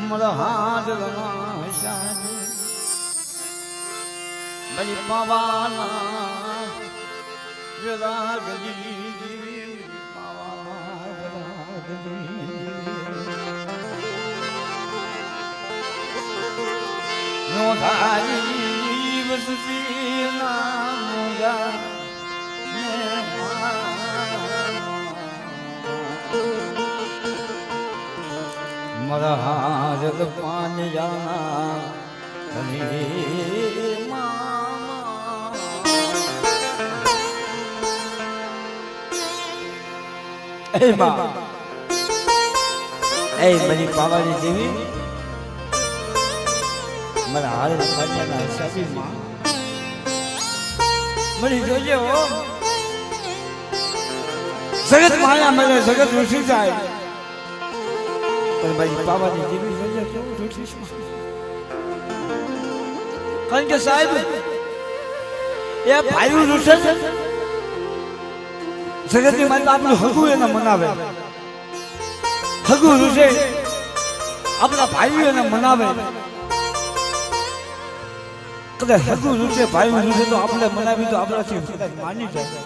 મારા હાથમાં શાંતિ બની પવાના વિરાગજી પવાના વિરાગજી નો ધારી વસતી નામુગા મારા હાથ પાન જાના બની પાવાની દેવી મારા હાથ પાન્યાના હિસાબી માં મળી જોજે હો જગત માયા મને જગત રૂઠી જાય પણ ભાઈ બાબાની દેવી જોજે કેવું રૂઠીશ કારણ કે સાહેબ એ ભાઈ રૂઠે છે જગતની માતા આપણું હગું એને મનાવે હગું રૂઠે આપણા ભાઈઓ એને મનાવે કદાચ હગું રૂઠે ભાઈ રૂઠે તો આપણે મનાવી તો આપણાથી કદાચ માની જાય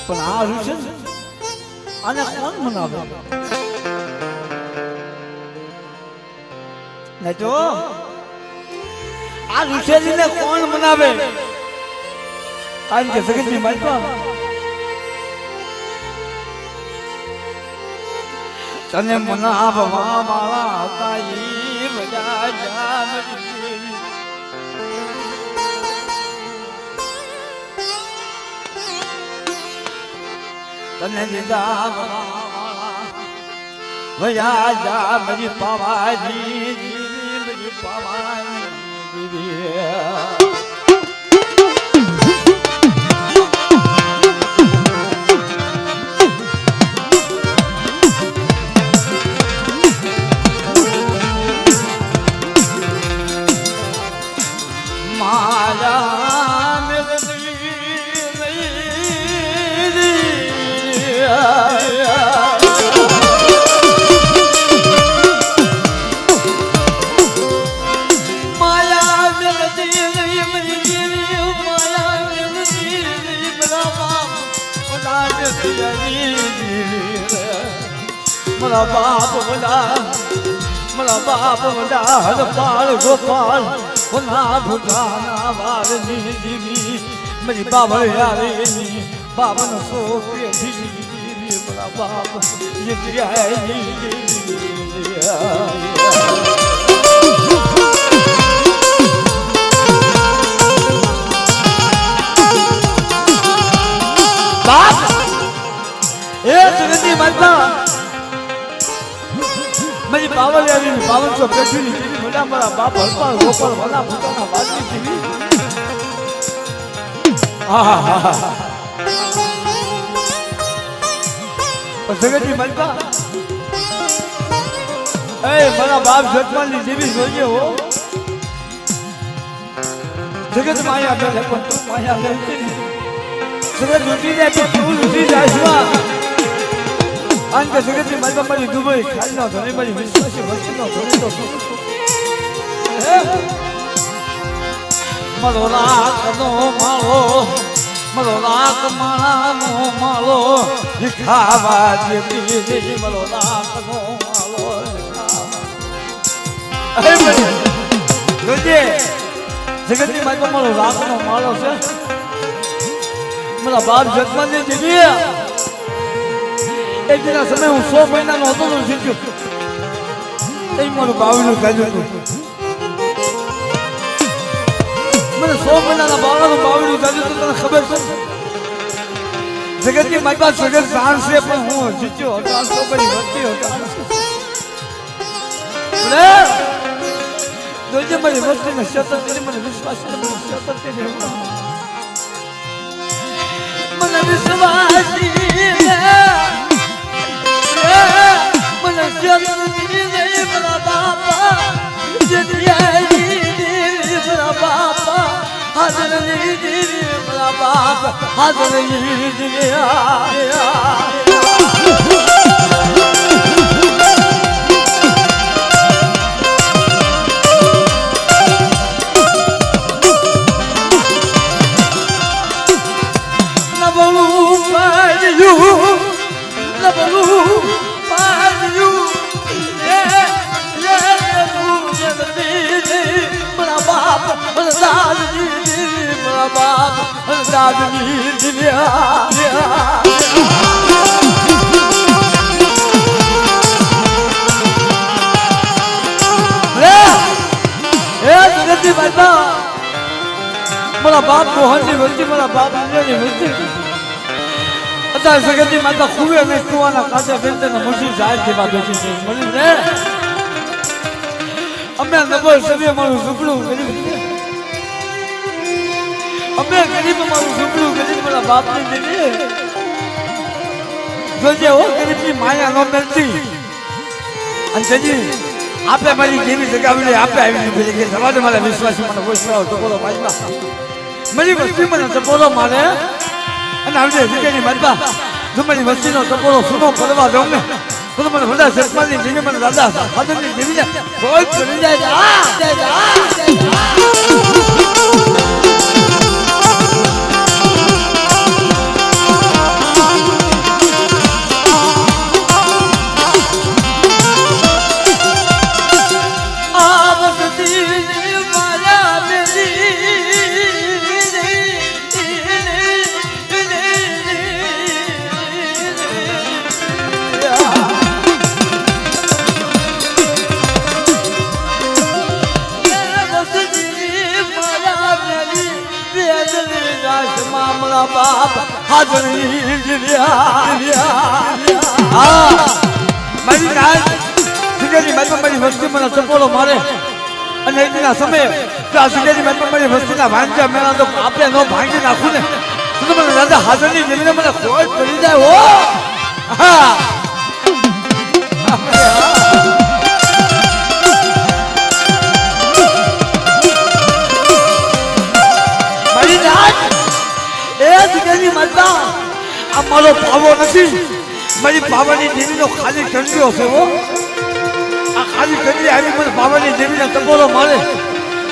પણ આ રૂઠે આને કોણ મનાવે નહીં તો આ રૂઠેલીને કોણ મનાવે કારણ કે જગતની માતા તને મનાવવા મારા હતા ઈ મજા જામજી તને દીધા ભયા જા મરી પાવાની મરી પાવાની मला बाप बोला हर पाल गोपाल पुन्हा भुजाना वारनी दिली मेरी बाबा यारी बाबन सोपे दिली मला बाप ये बाप ये जगती माता मेरी बावल यारी बावन सौ बैठी नहीं बोला मेरा बाप हरपाल गोपाल वाला भुजाना वारनी दिली जगती माता મારા બાપ જગમાની દેવી જોઈએ હો જગત માયા બે પણ તું માયા લેતી જગત લૂટી જાય તો તું લૂટી જાય અંતે જગતની માતા મારી દુબઈ ખાલી નો ધણી મારી વિશ્વાસી વસ્તુ નો ધણી તો મારો રાતનો માળો મારો રાત માળાનો માળો ખાવા જેવી મારો રાતનો માળો જોજે જગતની માતા મારો રાતનો માળો છે મારા બાપ જગમાની દેવી એક દિના સમય હું 100 મહિનાનો હતો તો શીખ્યો એ મારું બાવનું કાઢ્યું હતું મને 100 મહિનાના બાવનું કાઢ્યું હતું તને ખબર છે જગતની માતા જગત જાણશે પણ હું જીત્યો હતો 800 બની વધતી હતો જોજે મારી વસ્તીને સતત મને વિશ્વાસ છે મને સતત મને વિશ્વાસી મને જન્મની દે મારા બાપા જન્મની મારા બાપા હાજરની દે મારા બાપ હાજરની દે મારા બાપ મોહનની વસ્તી મારા બાપ ની વસ્તી અત્યારે સગતની માતા ખુબે અને કુવાના કાચા બેનતને મસી જાહેર જેવા બેઠી છે મળી રે અમે નબળ સભ્ય મારું ઝૂંપડું ગરીબ અમે ગરીબ મારું ઝૂંપડું ગરીબ મારા બાપની દીધી જોજે હો ગરીબની માયા ન મળતી અને જજી આપણે મારી જેવી જગાવીને આપણે આવીને ભેલી કે સમાજ મારા વિશ્વાસી મને વૈષ્ણવ ટકોરો માજમાં મારી વસ્તી મને ટકોરો મારે અને આવજે વિકેની માજમાં જો મારી વસ્તીનો ટકોરો સુનો કરવા દઉં ને તો મને બધા સરપાલની જેવી મને દાદા ફાદરની જેવીને કોઈ કરી જાય બાપ હાજરી મારી નાચ સિગરી મારી વસ્તી મને ચપોલો મારે અને એના સમયે આ સિગરી મારી વસ્તીના ભાંગ્યા મેળા તો આપણે ન ભાંગી નાખું ને તો મને દાદા હાજરની જમીને મને ખોટ પડી જાય હો હા મારી નાચ આ મારો પાવો નથી મારી પાવાની દેવીનો ખાલી કંડિયો છે હો આ ખાલી કંડી આવી મને પાવાની દેવીને ટકોરો મારે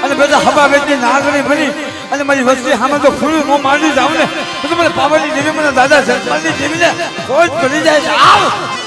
અને બધા હવા વેચની નાગણી ભરી અને મારી વસ્તી સામે તો ફૂલું ન મારી જાવ ને તો મને પાવાની દેવી મને દાદા સરપાલની દેવીને કોઈ કરી જાય છે આવ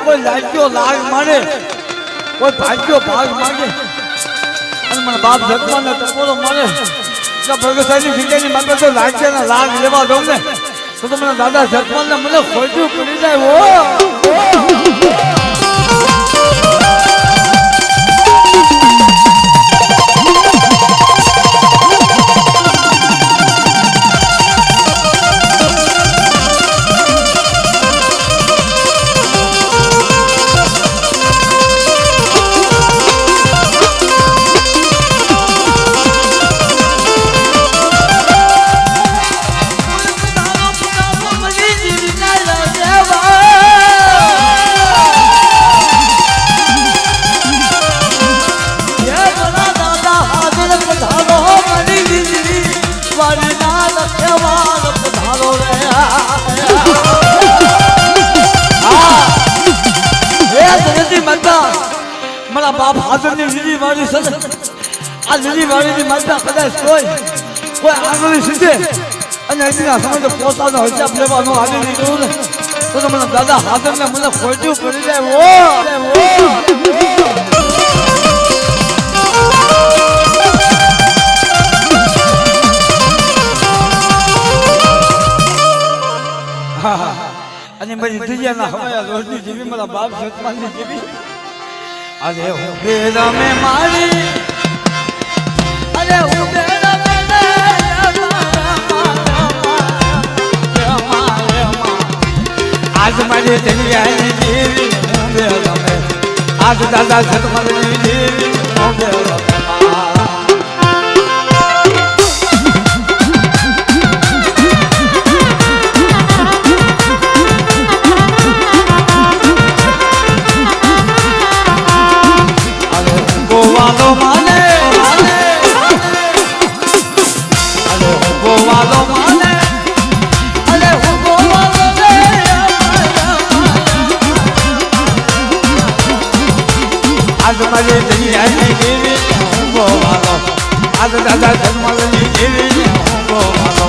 કોઈ લાગ્યો લાગ મારે કોઈ ભાગ્યો ભાગ માંગે અને મને બાપ જગવાને ટકોરો મારે કે ભગસાની જગ્યાની માગે તો લાગ્યાના લાગ લેવા દઉં ને તો મને દાદા જગવાને મને ખોટું પડી જાય ઓ મારા બાપ હાજરની લીલી વાળી છે આ લીલી વાળીની માતા કદાચ કોઈ આગળ સીધે અને અહીંના સમય પોતાનો હિસાબ લેવાનો આવી નીકળું ને તો મને દાદા હાજરને મને ખોટ્યું પડી જાય અને મારી દુનિયાના હવાયા રોજની જેવી મારા બાપ સતમાનની જેવી અરે હું બેરા મે મારી અરે હું બેરા મે આજ મારી દુનિયાની જેવી હું બેરા મે આજ દાદા સતમાનની જેવી હું બેરા મે મારી દુનિયાની જેવી હું ગોવાલો આજ દાદા જન્મની જેવી હું ગોવાલો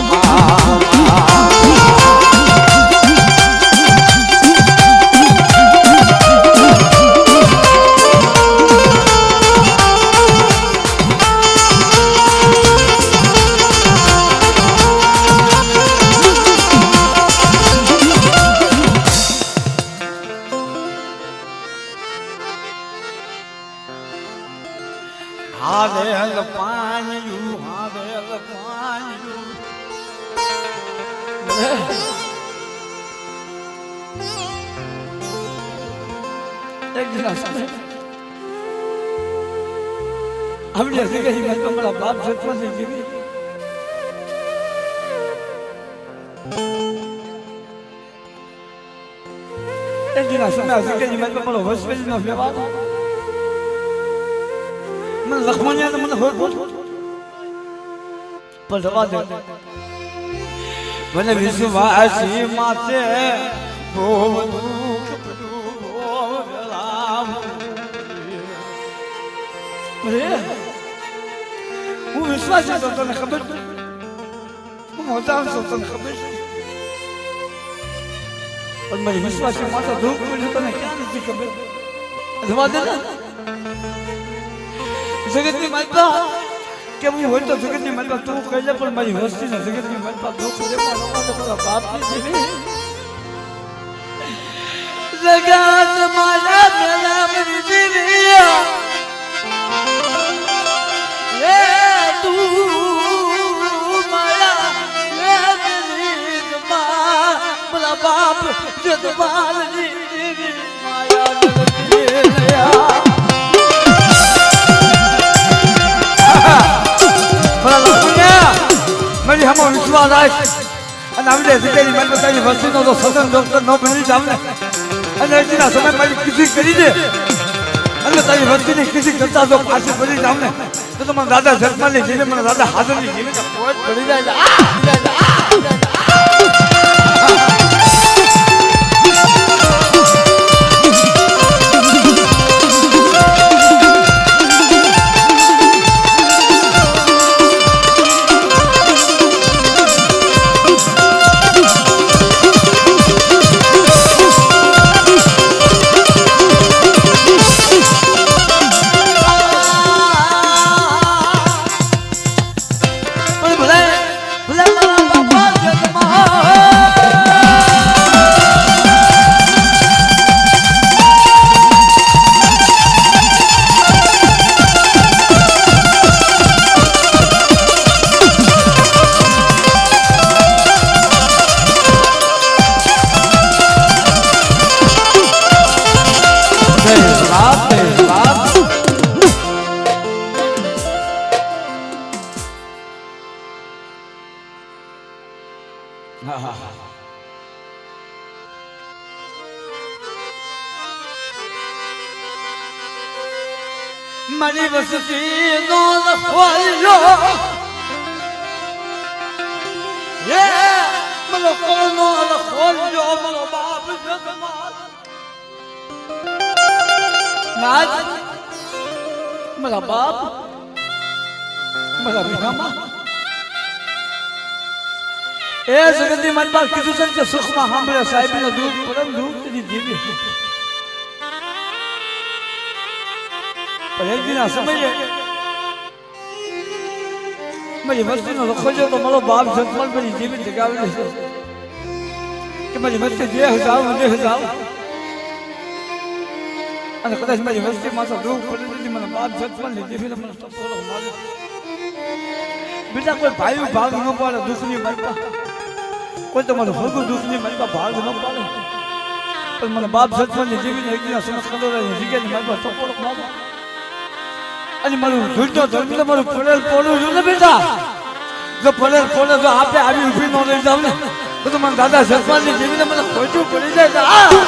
હાવેલ પાણ્યું એક દિવસ આપણે હશે કે મારા બાપ સતમાનની જેવી એક દિવસ સમય હશે કે મારો હોસ્પિટલનો વ્યવહાર મને લખમણિયા તો મને હોય પણ રવા દે મને વિશ્વાસી માતે બહુ દુઃખ પડ્યું હું વિશ્વાસી હતો તને ખબર હું મોટા છું તને ખબર છે પણ મારી વિશ્વાસી માતા દુઃખ પડ્યું તને ક્યાં નથી ખબર રવા દે જગતની માતા કેવું હોય તો જગતની માતા તું કહી લે પણ મારી વસ્તી ને જગતની માતા દુઃખ દે મારા બાપની જેવી જગત મારા મેળામની જેવી એ તું મારા મેળામની મારા બાપ જગતની જેવી માયા જગતની મારી હમો વિશ્વાસ રાખ અને આપણે જગ્યાની મને બતાવી વસ્તીનો તો સદન ડોક્ટર ન બની જાવ ને અને એટલા સમય મારી કીધી કરી દે અને તારી વસ્તીની કીધી કરતા જો પાછી બની જાવ ને તો તમારા દાદા જન્માની જીને મને દાદા હાજરની જીને પોઈન્ટ પડી જાય મારી વસ્તી નો લખવાયો હે મને કોનો લખવાયો મારો બાપ જગમાલ નાજ મારા બાપ મારા વિનામાં એ જગતની મારી પાસે કીધું છે કે સુખમાં સાંભળે સાહેબનો દુઃખ પરમ દુઃખ તેની જીવી પણ એક દિના સમયે મારી વસ્તીનો લખો જો તો મારો બાપ જન્મલ મારી જીવી જગાવી છે કે મારી વસ્તી દેહ જાવ અને કદાચ મારી વસ્તી માથા દુઃખ પડે મને બાપ જન્મલ જીવી મને સપોલો મારે બીજા કોઈ ભાઈ ભાગ ન પાડે દુઃખની મારી કોઈ તમારું ભોગું દુઃખની મારી ભાગ ન પાડે પણ મને બાપ જન્મલ જીવીને એક દિના સમજ કંદોરાની જગ્યાની મારી સપોલો મારે અને મારું ઝૂઠો ધર્મ મારું પડેલ પોલું છું ને બેટા જો પડેલ પોલે જો આપણે આવી ઉભી ન લઈ જાવ ને તો મને દાદા જસવાનની જીવીને મને ખોટું પડી જાય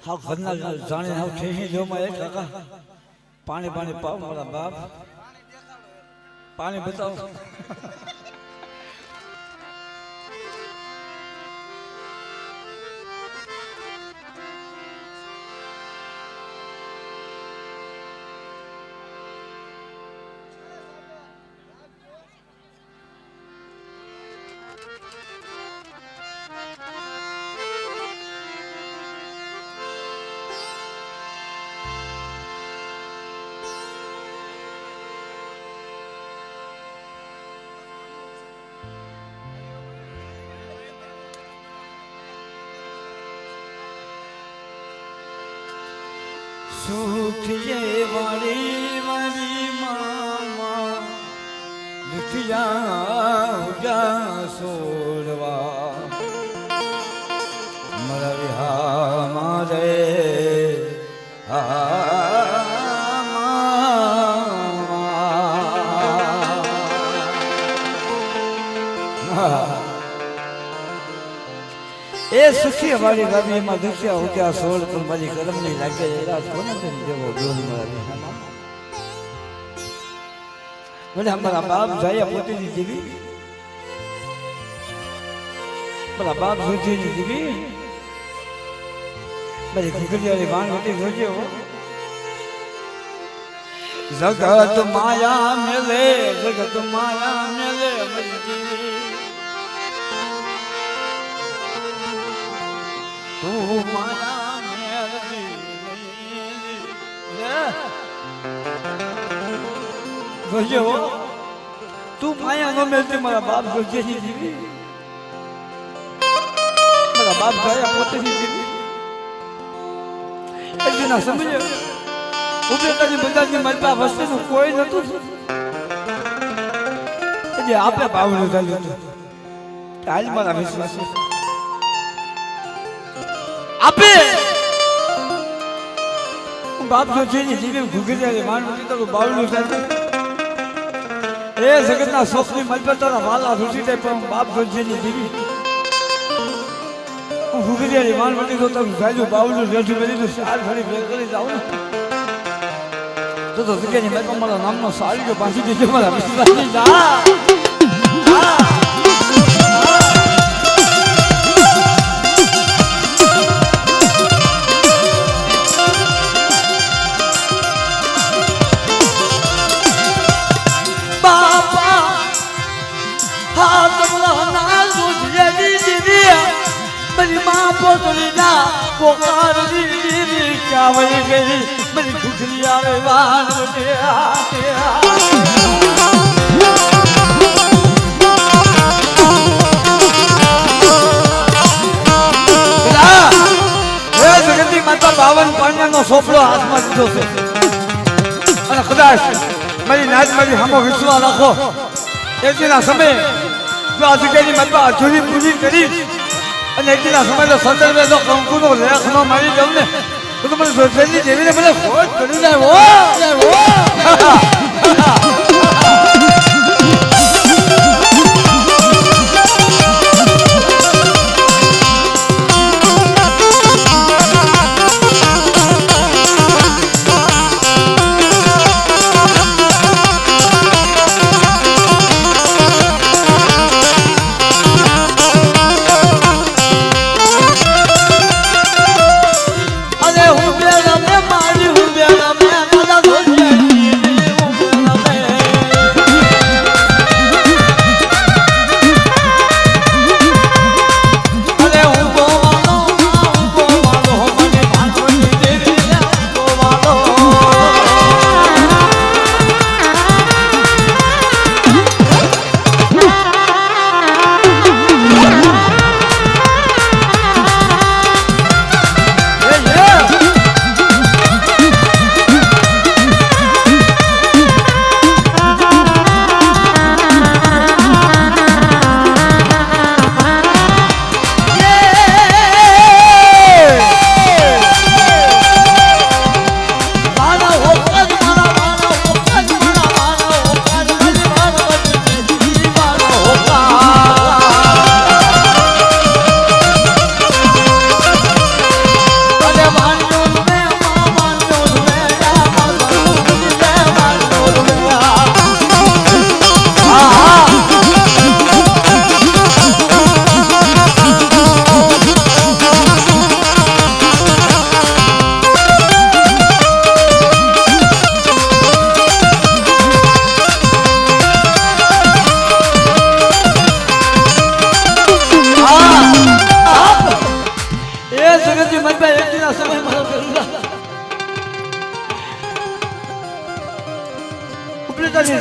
હા ઘરના જાણે હા ઠેહી જો માં એક કાકા પાણી પાવ મારા બાપ પાણી બતાવો સુખ જે વાળી મારી મામા દુખિયા સોડવા મારા વિહા મારે એ સુખી વાળી ગાડી માં દુખ્યા ઉઠ્યા સોળ પણ મારી કરમ ની લાગે એરા કોને જેવો ગોલ મારા મને અમારા બાપ જાય પોતીની જીવી મારા બાપ જોજીની જીવી મારી ઘુઘરિયાની વાણવટી જોજે હો જગત માયા મેલે મારી જીવી તું મારા મેલડી જોજે હો તું માયા નો મેલતી મારા બાપ જોજે જીવી મારા બાપ ગયા પોતેની જીવી એક દિન સમજે ઉપરેતાની બધાની મારી પાસે વસ્તુનું કોઈ નતું જે આપણે ભાવનું ચાલ્યું હતું હાલ મારા વિશ્વાસ આપે બાપ જો છે જીવે ઘુઘરિયાની માનવતી તો બાવલું ચાલ્યું એ જગતના શોખની મલબતાના વાલા રૂટી દે પણ બાપ જો છે જીવી ઘુઘરિયાની માનવતી તો તમે ગાયું બાવલું રેઠું કરી તો સાર ફરી ભેગ કરી જાવ ને તો જગ્યાની મેં મારા નામનો સારી પાછી દીધો મારા વિશ્વાસની જા વકારની ચાવડી ગઈ મારી ઘૂઘરી આવે વાન જગતની માતા 52 પાણીનો સોપડો હાથમાં લીધો છે અને કદાચ મારી નાચ મારી સામો વિશ્વાસ રાખો એકદીના સમયે જો આ જગ્યાની માતા અધૂરી પૂરી કરી અને એકદીના સમયનો સંદર્ભે જો કંકુનો લેખ ન મારી દઉં ને તો મને સોચેલી દેવીને મને ખોટ કરી જાય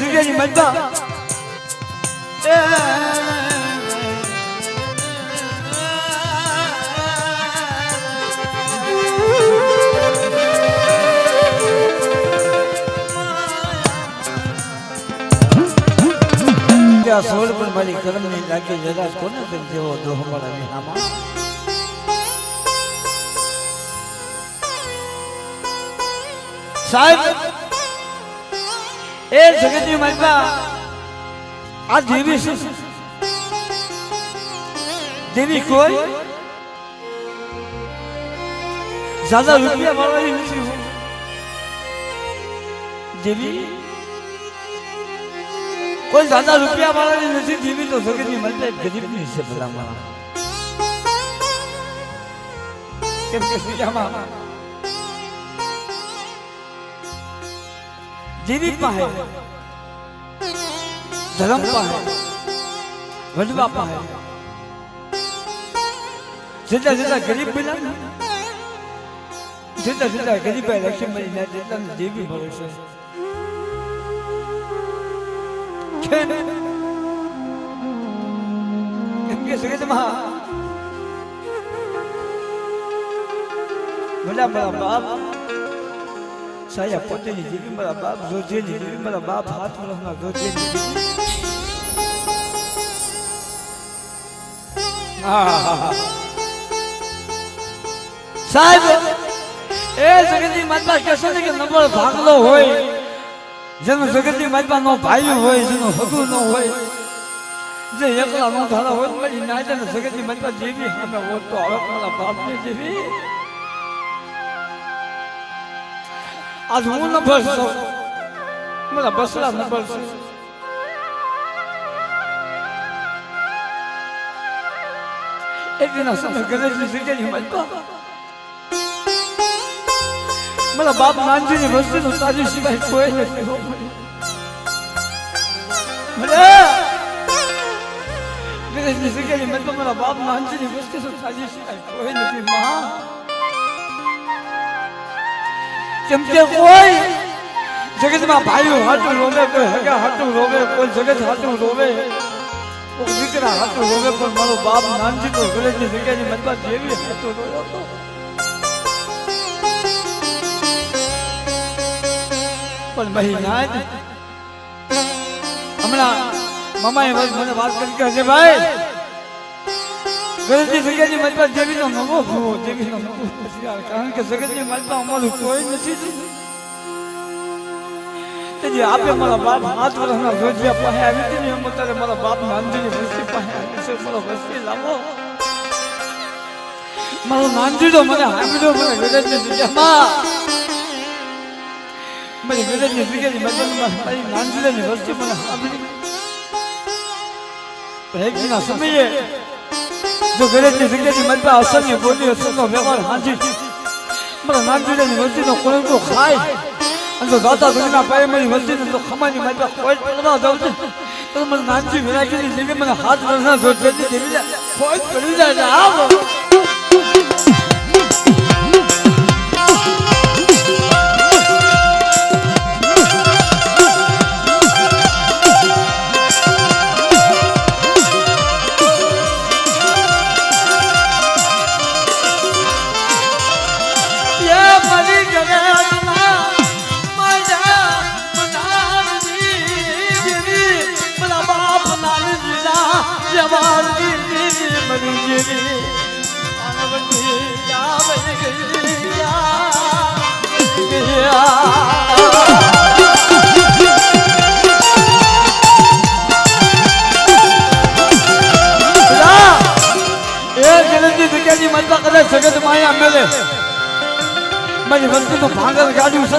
જગ્યાની મજા સોળ પણ મારી કરમ ની લાગે જરા કોને જેવો દ્રોહ મારા આમાં સાહેબ એ જગતની મજા આ દેવી છે દેવી કોઈ જ્યાદા રૂપિયા વાળવાની નથી દેવી કોઈ જ્યાદા રૂપિયા વાળાની નથી દેવી તો જગતની મજા ગરીબની છે ભલામાં કેમ કે સુજામાં દેવી પાસે ધર્મ પાસે વડવા પાસે જેટલા જેટલા ગરીબ બન્યા જેટલા જેટલા ગરીબ લક્ષ્મી જેટલા દેવી મળે છે કેમ કે જગતમાં મારા બાપ સાયા પોતેની દેવી મારા બાપ જોજેની દેવી મારા બાપ હાથ વર્ષના જોજેની દેવી સાહેબ એ જગતની માતા કહેશે ને કે નંબર ભાગલો હોય જેનો જગતની માતા નો ભાઈ હોય જેનો સગું ન હોય જે એકલા નો ધારા હોય મારી નાજે ને જગતની માતા દેવી અમે હોત તો હવે મારા બાપની દેવી આજ હું નંબર છું મારા બસરા નંબર છે એક દિન સમય ગરજની જગ્યાની માતા મારા બાપ નાનજીની વસ્તીનું તારી સિવાય કોઈ નથી ગરજની જગ્યાની માતા મારા બાપ નાનજીની વસ્તીનું તારી સિવાય કોઈ નથી માં કેમ કે કોઈ જગતમાં ભાઈઓ હાટું રોવે, કોઈ હગા હાટું રોવે, કોઈ જગત હાટું રોવે, કોઈ દીકરા હાટું રોવે, પણ મારો બાપ નાનજી તો ગળેની જગ્યાની મતમાં જેવી હાટું રોયો હતો. પણ ભાઈ ના હમણાં મામાએ મને વાત કરી કે છે ભાઈ ગળેની જગ્યાની મતમાં જેવીનો નવો ભૂવો, જેવીનો નવો હોશિયાર, કારણ કે જગતની મતમાં અમારું કોઈ નથી. જે આપે મારા બાપ 7 વર્ષના રોજિયા પાસે આવી હતી ને એમ અત્યારે મારા બાપ નાનજીની વસ્તી પાસે આવી છે. મારો વસ્તી લાવો, મારો નાનજી તો મને હાંભળ્યો, મને ગરજની જગ્યામાં મારી ગરજની જગ્યાની મતલબમાં મારી નાનજીની વસ્તી મને હાંભળી. એકના સમયે જો ગરજની જગ્યાની મતલબ અસરની બોલી, અસરનો વ્યવહાર હાંજી મારા નાનજીની વસ્તીનો કોળંકો ખાય અને દાદા દુનિયા પાયે મારી વસ્તીને તો ખમાની મારી કોઈ પડવા જાવ છે તો મને નાનજી વિરાગીની જેવી મને 7 વર્ષના જોડતી જેવી કોઈ પડી જાય આવો. જગત માયા મેલે મારી વસ્તુ તો ભાંગર ગાડ્યું છે,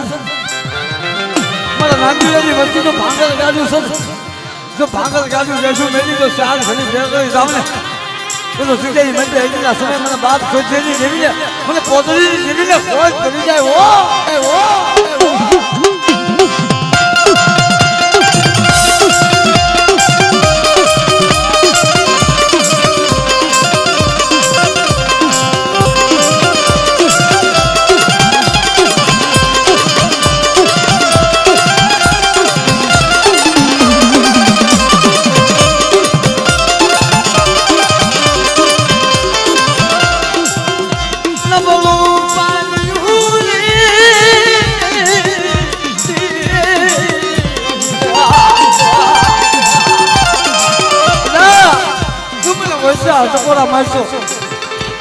મારા નાનજીની વસ્તુ તો ભાંગર ગાડ્યું છે. જો ભાંગર ગાડ્યું બેસું મેલી તો 4 ઘડી ભેગ કરી જાવ ને તો સુખેની મતે એટલા સમય મને બાપ ખોજેની જેવી મને પોતરી જેવીને ખોજ કરી જાય.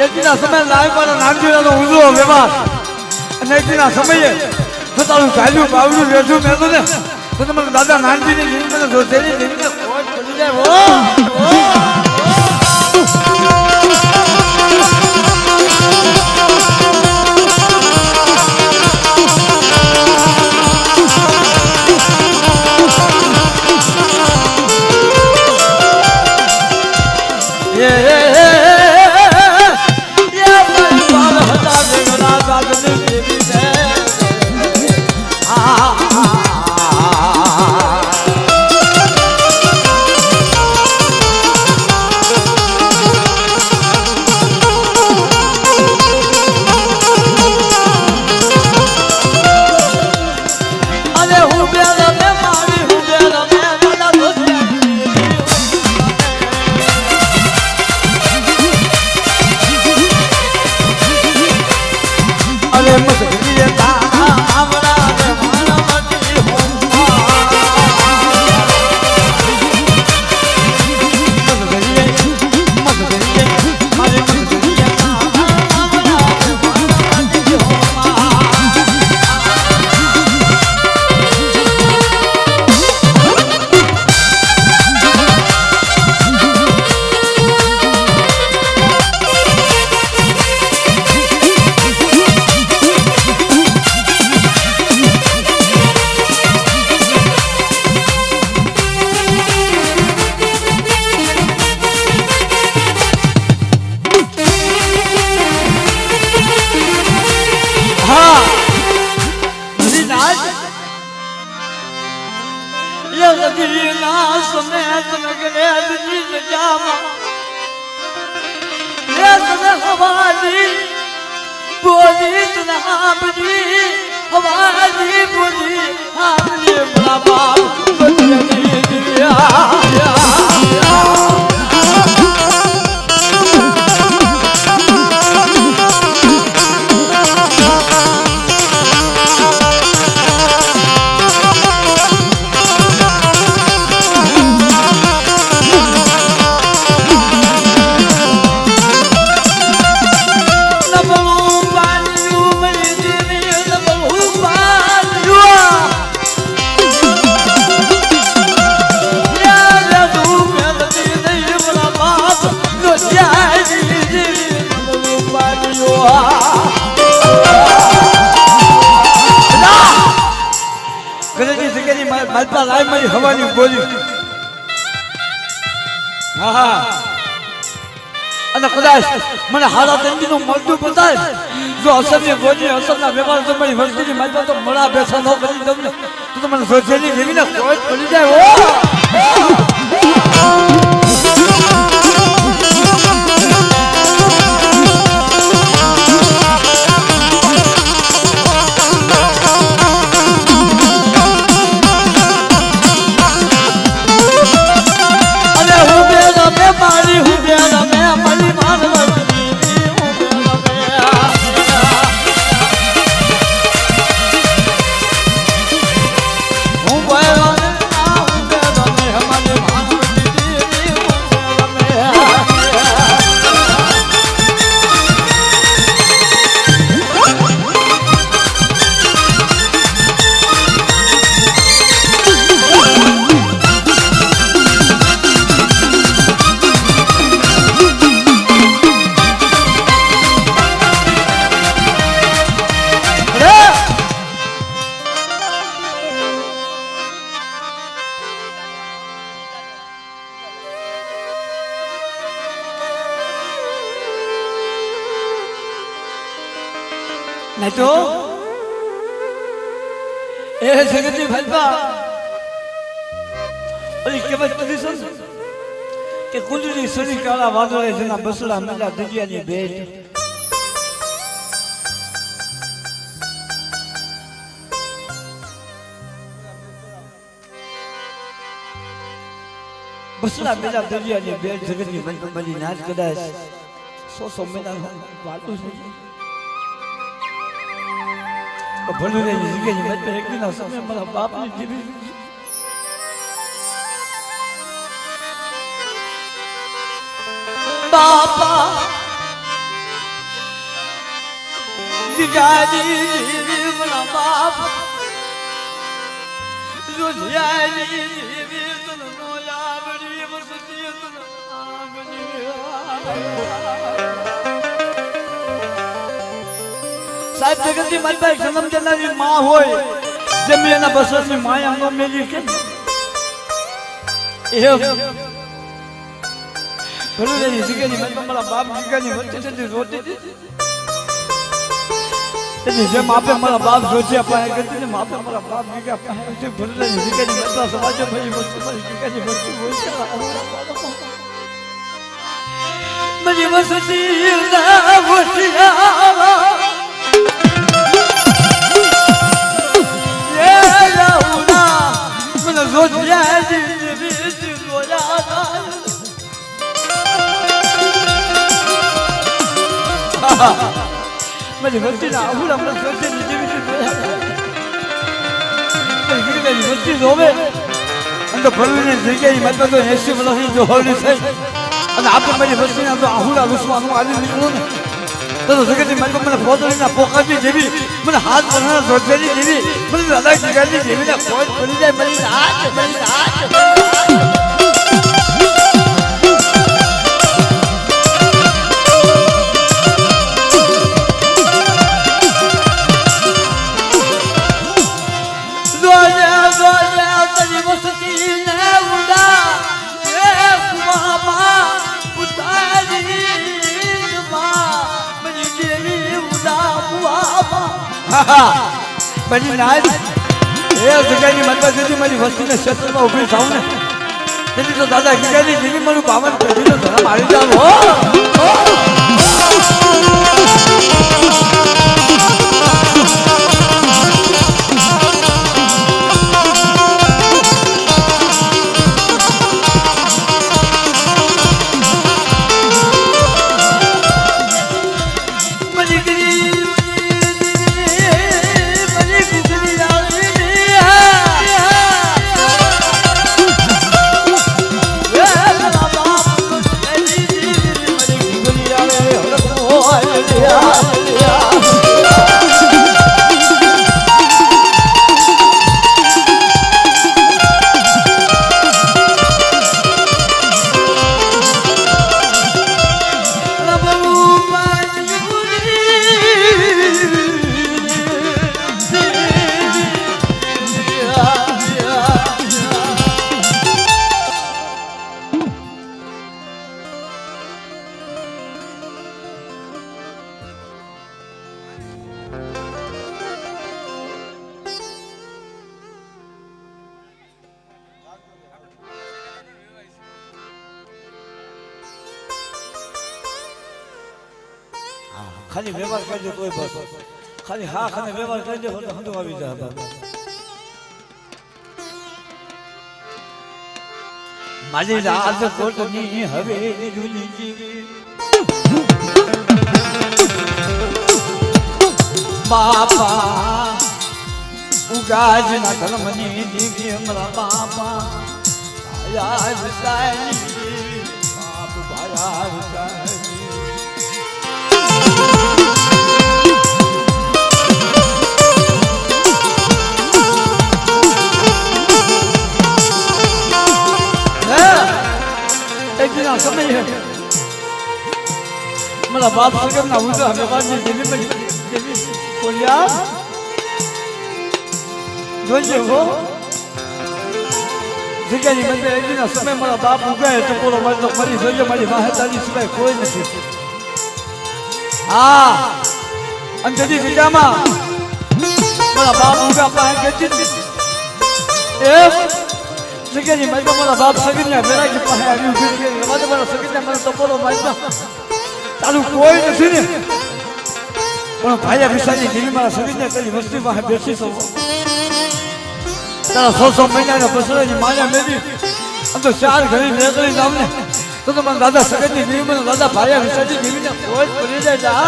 એકના સમય લાઈવ મારા નાનજીનો ઉજળો વ્યવહાર અને એકના સમયે જો તારું ચાલ્યું બાવડું લેશું મેં ને તો તમારા દાદા નાનજીની જીવન મને જોતેલી જીવને ખોજ પડી જાય. બોલી તું ના હવાજી બોલી હારે બડા બાપ બદલી દિયા માલપા લાય મારી હવાની બોલી હા અને કદાચ મને હારા તંગી નું મળતું બતાય જો અસરની બોલી અસરના વ્યવહાર તમારી વસ્તીની માલપા તો મળા બેસા ન કરી દઉં ને તો મને સોચેલી જેવી ને કોઈ પડી જાય नहीं तो ए जगती भलपा और इसके बाद पोजीशन के कुंडली सुनी काला वादळे जना बसला मेला दजियानी बेट बसला मेला दजियानी बेट जगती भलपा मली नाच कदाच 100 मेला वाटू છે ભલું ને જગ્યાની મત એક દિન સમય મારા બાપની જીવી બાપા જીજાજી જીવી મારા બાપ જોજિયાજી જીવી તન નો યાવડી વસતી તન આમની साहब जगती मालपा जन्म देनारी मां होय जमी एना बससनी माया नो मेली के ए भलो रे जिगनी मालपा मारा बाप जिगनी वच्चे से रोटी दी ते जे मापे मारा बाप सोचे पाए गति ने मापे मारा बाप जिगा पाए से भलो रे जिगनी मालपा समाज भई वस्तु मारी जिगनी वस्तु होय मजी वसती ना वसिया मेरी बच्ची ना अबूला मेरे सोचे नीचे भी तो मेरी मेरी बच्ची रोवे अंदर भरने ने जगह ही मतलब तो ऐसे वाला ही जो होली से अंदर आप मेरी बच्ची ना तो अबूला रुस्वानो आदि निकलो ने तो जगह ही मतलब मैंने फोटो ना पोका भी जेबी मैंने हाथ बनाना सोचे नहीं जेबी मैंने अलग जगह नहीं जेबी ना कोई पड़ी जाए मेरी रात बनी नाच ए जगहनी मतलब जदी मारी वस्तीने क्षेत्रमा ઊભી થાઉં ને તેથી તો દાદા ગીગાની જેવી મારું પાવન પેઢીનો ધર્મ આવી જાવ હો ખાલી વ્યવહાર કરજો તોય બસ ખાલી હા ખાને વ્યવહાર કરજો તો હંધો આવી જાય બાબા મારી રાત કોટની હવે જૂની જીવી બાપા ઉગાજના ધર્મની જીવી અમારા બાપા આયા વિસાયની બાપ ભાયા વિસાયની एक दिन समय है मेरा बाप सगम ना हुआ हमें बात में दिल्ली में दिल्ली कोलिया जोजे वो जगह नहीं बनते एक दिन समय मेरा बाप उगा है तो बोलो मत मरी जोजे मरी बाहर ताली सुबह कोई नहीं हाँ अंजलि विजामा मेरा बाप उगा पाए के चित जगह नहीं मैं तो मेरा बाप सगन ने मेरा की पाए अभी फिर के मत मेरा सगन ने मेरा तो बोलो मत तालू कोई नहीं ने પણ ભાઈ વિશાલી જેવી મારા શરીરને તેની વસ્તી પાસે બેસી છો તારા 100 મહિનાના બસરાની માયા મેલી આમ તો 4 ઘડી નીકળી જામને તો મને દાદા સગનની જેવી મને દાદા ભાઈ વિશાલી જેવીને કોઈ પડી જાય જા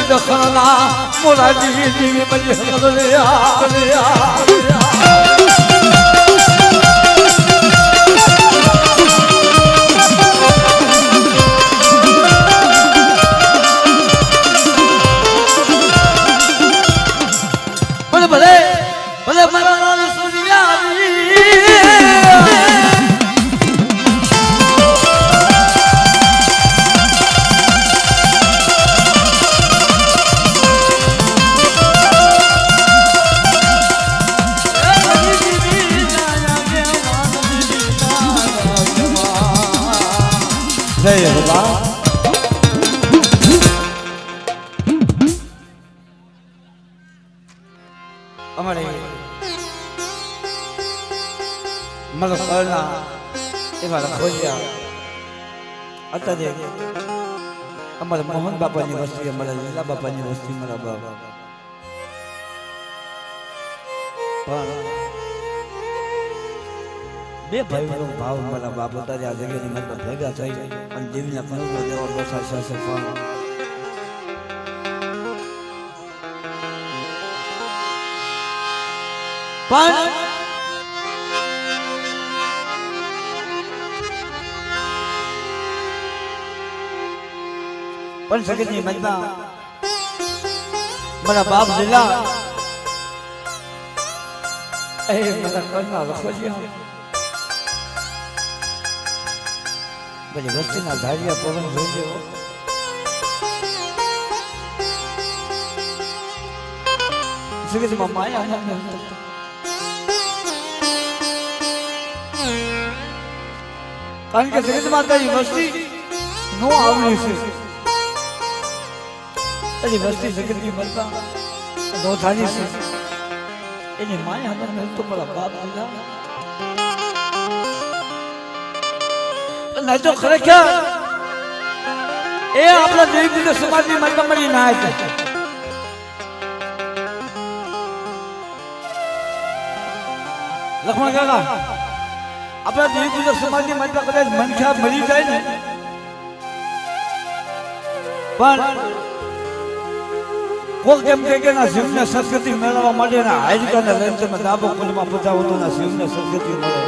दखना मोरा जीवी जीवी मजी हलिया भले भले भले मरा सुनिया जय बाबा हमारे मतलब करना ये वाला खोजिया आता दे हमारे मोहन बाबा की वस्ती हमारे लीला बाबा की वस्ती हमारा बाबा બે ભાઈનો ભાવ મારા બાપ હતા આ જગ્યાની મારા ભેગા થઈ અને દેવીના કનુડો દેવા બોસા સાસે પણ સગતની મજમાં મારા બાપ જિલ્લા એ મારા કરના લખોજી बड़ी वस्ती ना धारिया पवन जोजो जगत में माया है कारण के जगत माता की वस्ती नो आवली से अरे वस्ती जगत की मरता नो धारी से इन्हें माया हमें तो बड़ा बाप मिला नहीं तो खरेखर ये अपना देवी के समाज में मत मरी ना है लक्ष्मण काका अपना देवी के समाज में मत कदे मनख्या मरी जाए ने पर को केम के ना शिवने संस्कृति मेळवा माटे ना हाजका ना लेंच में दाबो कुलमा पचावो तो ना शिवने संस्कृति मळे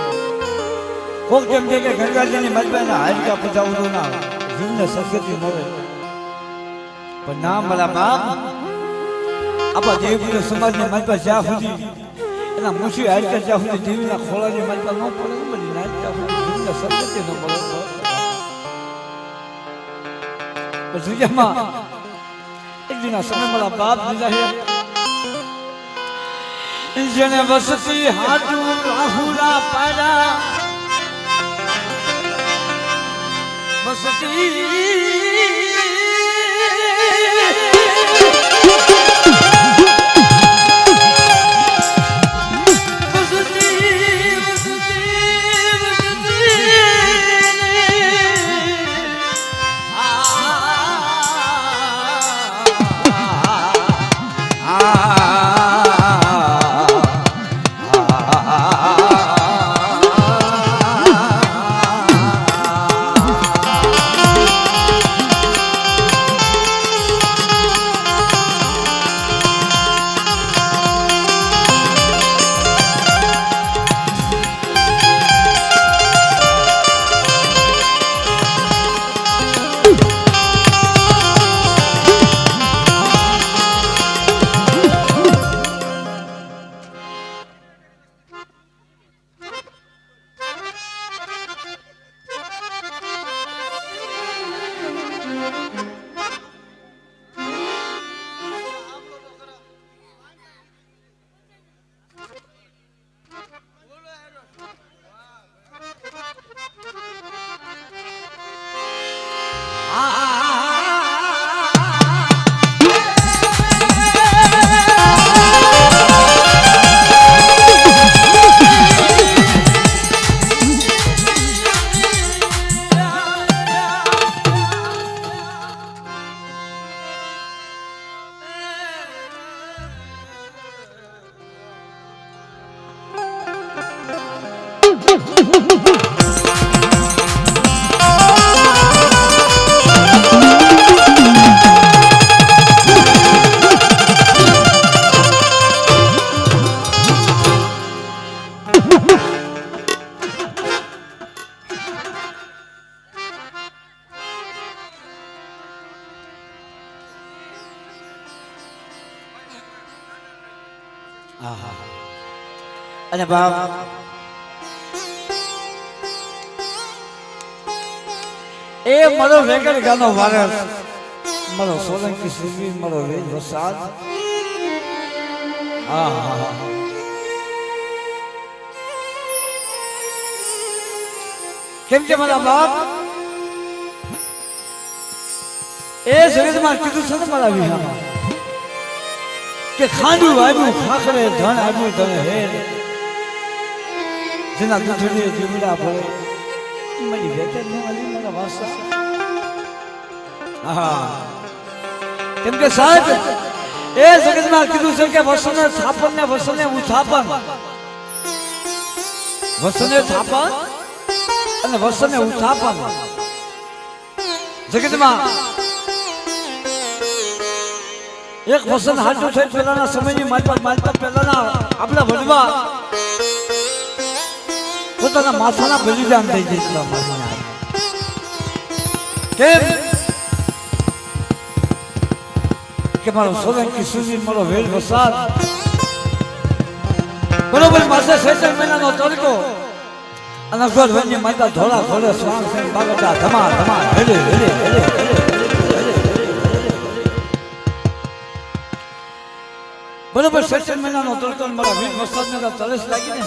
को केम के गंगाजी ની મજબાના હાજકા પચાવતો ના જીવને સંસ્કૃતિ મળે પણ ના મારા બાપ આપા દેવપુર સમાજની મજબા જ્યાં સુધી એના મુશી હાજકા જ્યાં સુધી દેવીના ખોળાની મજબા ન પડે બધી નાજકા જીવને સંસ્કૃતિ ન મળે પણ સુજામાં ના સમય મારા બાપ દીધા છે જેને વસતી હાજુ રાહુલા પાડા વસતી અને બાપ એ મારો વેગર ગાનો વારસ મારો સોલંકી સુરવીર મારો વેદ વરસાદ કેમ કે મારા બાપ એ જગતમાં કીધું છે ને મારા વિહામાં કે ખાંડું આવ્યું ખાખરે ધન આવ્યું ધન હેર જેના દૂધડીએ જીવડા ભરે મારી વેકેટ નો આવી મારા વાસા કેમ કે સાહેબ એ જગતમાં કીધું છે કે વસને સ્થાપન ને વસને ઉત્થાપન વસને સ્થાપન અને વસને ઉત્થાપન જગતમાં એક વસન હાજુ થઈ પહેલાના સમયની માલપા પહેલાના આપણા વડવા પોતાના માથાના બલિદાન થઈ જતા કેમ કે મારો સોલંકી સુરવીર મારો વેલ વરસાદ બરોબર માસે 16 મહિનાનો તડકો અને ઘર વન્ય માતા ધોળા ઘોડે સ્વાંગ સિંહ બાગડા ધમા ધમા હેલે હેલે હેલે બરોબર 16 મહિનાનો તડકો મારા વીર વરસાદને તરસ લાગી ને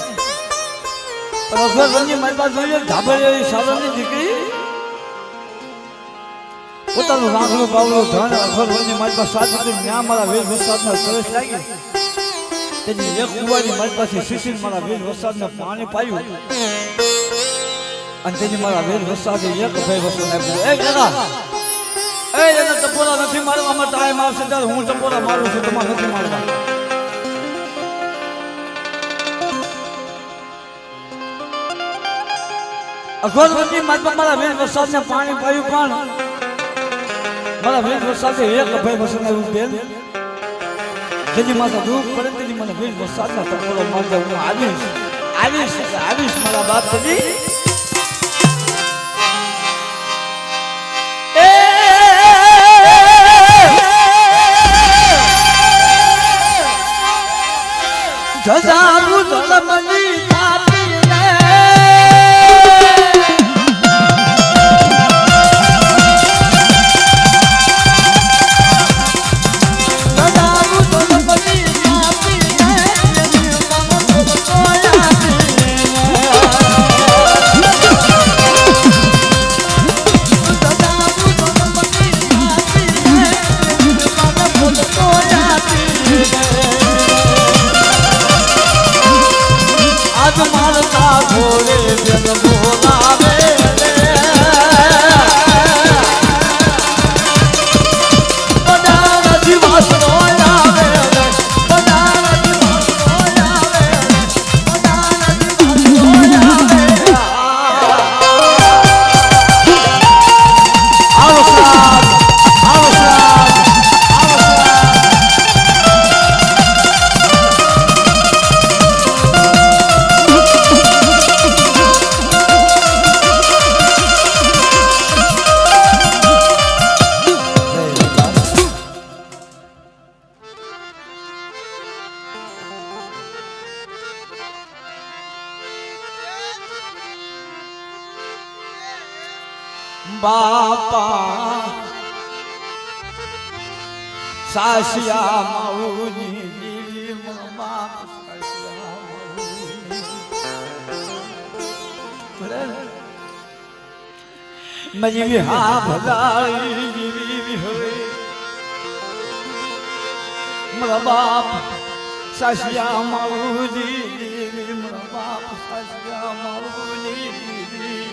અઘર વન્ય માતા જોઈએ ધાબળિયાની સાવરની દીકરી પોતાનું રાંગણું બાવળું ધન અઘર વન્ય માતા સાચી ન્યા મારા વીર વરસાદને તરસ લાગી તેની એક કુંવારી મારી પાસે શિશિર મારા વીર વરસાદને પાણી પાયું અને તેની મારા વીર વરસાદે એક ભાઈ વસન આપ્યું એ જગા એ એને ટપોરા નથી મારવા માટે ટાઈમ આવશે ત્યારે હું ટપોરા મારું છું તમારે નથી મારવા અઘોર વચ્ચે મારા વીર વરસાદને પાણી પાયું પણ મારા વીર વરસાદે એક ભાઈ વસન આવ્યું બેન જેની માતા દુઃખ પડે તેની મને વીર વરસાદના ટપોરો મારજે હું આવીશ મારા બાપ બધી જજાબુ ધલમની થાપીને બાપા સાસિયા માઉની જીવી મમા સાસિયા માઉની મજી હા ભગાઈ જીવી હવે મારા બાપ સાસિયા માઉની જીવી મારા બાપ સાસિયા માઉની જીવી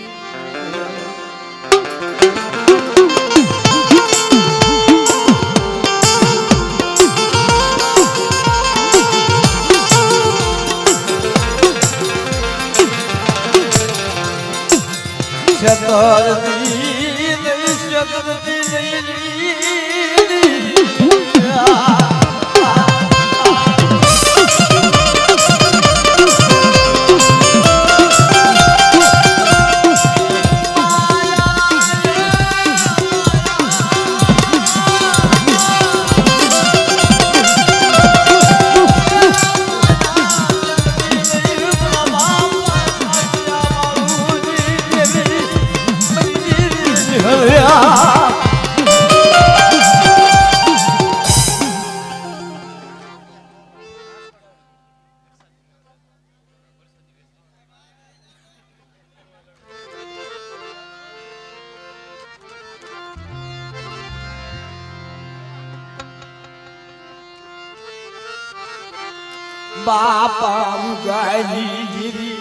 બાપા ગાયની જીવી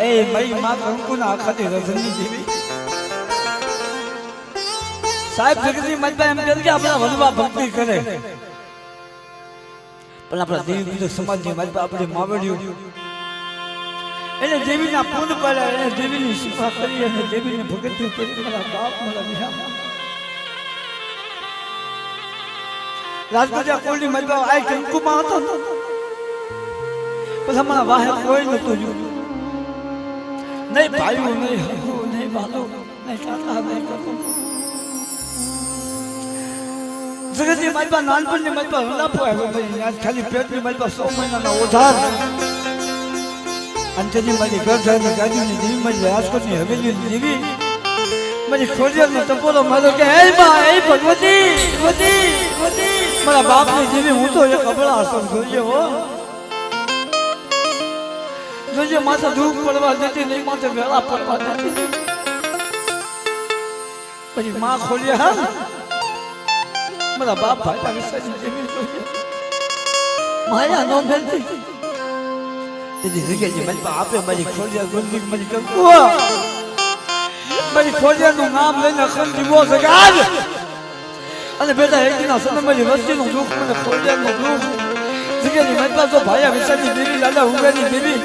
એ મઈ માં કંકુના ખાતે રજની જીવી સાહેબ જગતની મજબા એમ કે આપણા વડવા ભક્તિ કરે પણ આપણા દેવી બીજો સમાજની મજબા આપણે માવડ્યું એને દેવીના પૂન પડ્યા એને દેવીની સેવા કરી અને દેવીને ભક્તિ કરી મારા બાપ મારા વિહામાં રાજગોજા કોલની મજબા આ કંકુમાં હતો પછી અમારા વાહે કોઈ નતું નહીં ભાઈઓ નહીં હગો નહીં બાલો નહીં કાકા નહીં કાકો જગતની મજબા નાનપણની મજબા હલાપો આવ્યો ખાલી પેટની મજબા 100 મહિનાના ઓધાર અંતની મારી ઘર જાની ગાડીની દેવી મારી રાજકોટની હવેલીની દેવી મારી ખોડિયારનો ટપોરો મારો કે હે બા હે ભગવતી ભગવતી ભગવતી મારા બાપની જેવી હું તો એક અબળા અસર જોઈએ હો જોજે માથે ધૂપ પડવા દેતી નહીં માથે વેળા પડવા દેતી પછી માં ખોલ્યા હા મારા બાપ ભાઈ વિશ્વાસી જેવી જોઈએ માયા નો ભેલતી તેની જગ્યાએ મારી બાપ આપે મારી ખોલ્યા ગુંદી મારી કંકુઆ મારી ખોડિયાનું નામ લઈને અખંડ દીવો સગાડ અને બેટા એકના સમયમાં વસ્તીનું દુઃખ મને ખોડિયાનું દુઃખ જગ્યાની મારી પાસે ભાયા વિશાની દેવી દાદા હુંગાની દેવી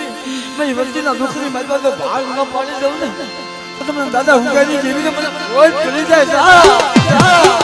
મેં વસ્તીના દુઃખની મારી પાસે ભાગ ન પાડી દઉં ને તો તમને દાદા હુંગાની દેવીને મને કોઈ કરી જાય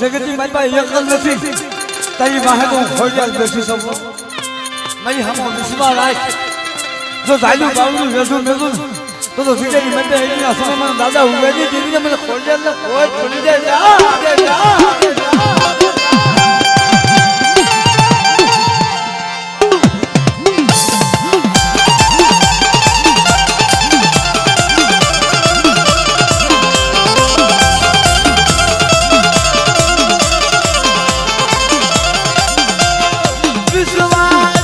જગતની મારી પાસે એકલ નથી તારી વાહે તો હું ખોડિયાર બેસી શકું મારી હમ વિશ્વાસ રાખ જો જાયું બાવડું વેધું મેધું તો જગ્યાની મારી પાસે એના સમયમાં દાદા ઉગાડી દેવીને મને ખોડિયારને કોઈ ખોલી જાય વિશ્વાસ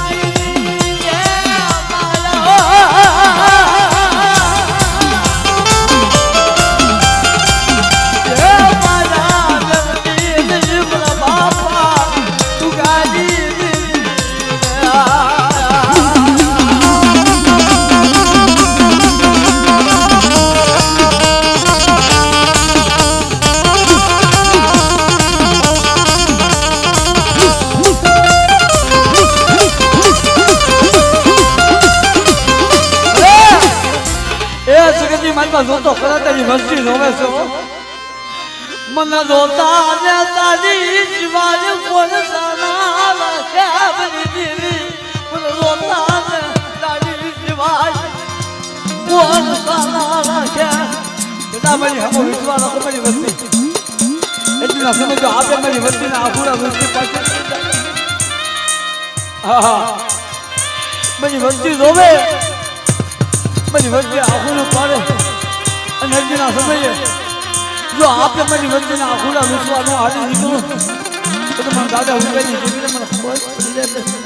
મનમાં જોતો કરે તારી વસ્તી જોવે છે મને જોતા ને તારી જીવાને કોણ સાના રાખે બની દેવી મને જોતા ને તારી જીવાને કોણ સાના રાખે બધા મારી હમો વિશ્વાસ રાખો મારી વસ્તી એટલી ના સમજો આપે મારી વસ્તીના આખુડા વસ્તી પાસે હા મારી વસ્તી જોવે મારી વસ્તી આખું પાડે અને એટલી ના સમજે જો આપે મારી વસ્તીના આખુડા વિશ્વાસ નો હારી દીધું તો મને દાદા ઉગાડી જીવીને મને ખબર પડી જાય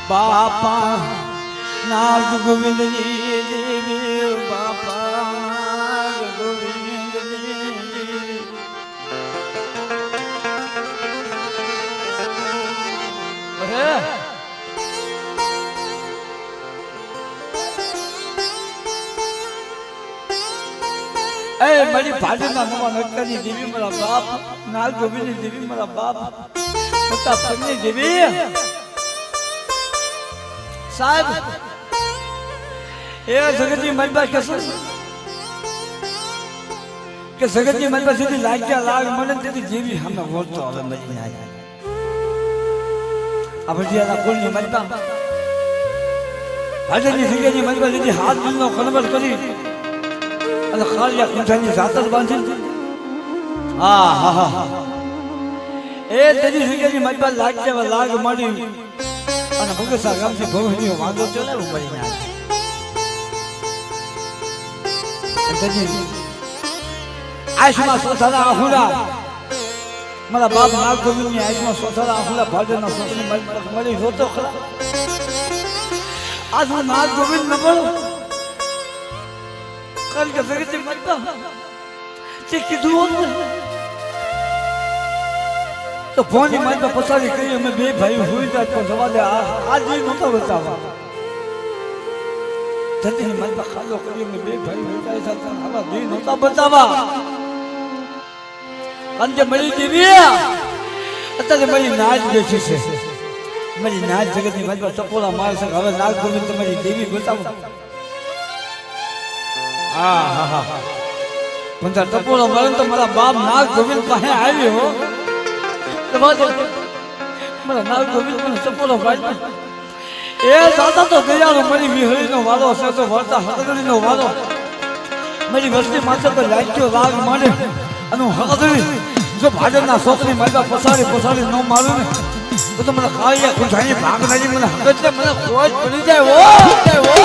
બાપા નાગ ગોવિંદજી દેવી બાપા નાગ ગોવિંદજી અરે એ મારી ભાજપના નવા નટકરી દેવી મારા બાપ નાગ ગોવિંદજી દેવી મારા બાપ પ્રતાપની દેવી સાહેબ એ જગતની મનબા કે જગતની મનબા સુધી લાગ્યા લાગ મને તેથી જેવી હમે બોલતો હવે મરી ના જાય આ ભજીયાના કોળની મનબા ભાજપની જગ્યાની મનબા સુધી હાથ દિલનો કનવર કરી અને ખાલિયા કુંઠાની જાતર બાંધી હા હા હા એ તેની જગ્યાની મનબા લાગ્યા લાગ મારી અને ભગસા ગામથી ભવનીઓ વાંધો ચલાવું પડી ના આયુષ્માં સોથારા આહુડા મારા બાપ નાગ ગોવિંદની આયુષ્માં સોથારા આહુડા ભાજપના સોથની મળી જોતો ખરા આજ હું નાગ ગોવિંદ ન બોલું કારણ કે જગતની મતતા તે કીધું હોત ને તો ફોનની મારી પસારી કરી અમે બે ભાઈ હોઈ જાય તો જવા દે આજ નહોતો બચાવવા ધરતીની મારી ખાલો કરી અમે બે ભાઈ હોઈ જાય આવા બે નહોતા બચાવવા કારણ કે મળી દેવી અત્યારે મારી નાચ બેસી છે મારી નાચ જગતની મારી ટપોરા મારશે હવે નાગ ગોવિંદ તમારી દેવી બચાવો હા હા હા પણ ટપોરા મારે તો મારા બાપ નાગ ગોવિંદ પાસે આવ્યો મારા નાગ ગોવિંદ મને સપોરો ભાઈ એ દાદા તો દયાળુ મારી વિહળીનો વારો છે તો વળતા હળદડીનો વારો મારી વસ્તી માથે તો લાગ્યો રાગ માંડે અને હળદડી જો ભાજપના શોખની મારી પસારી ન મારું ને તો મને કાળિયા ખુશાની ભાગ નથી મને હકત મને ખોજ પડી જાય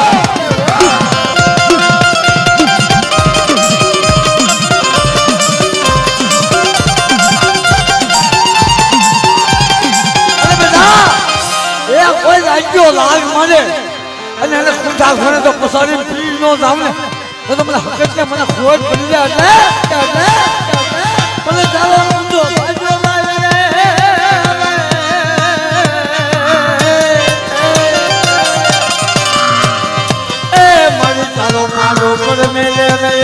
કોઈ લાગ્યો લાગ મને અને એને ખુંઠા ખોને તો પસારી પી નો જાવ ને તો મને હકત ને મને ખોજ પડી જાય એટલે મને ચાલો ઊંધો બાજુ લાવે એ મને ચાલો મારો પર મેલે રે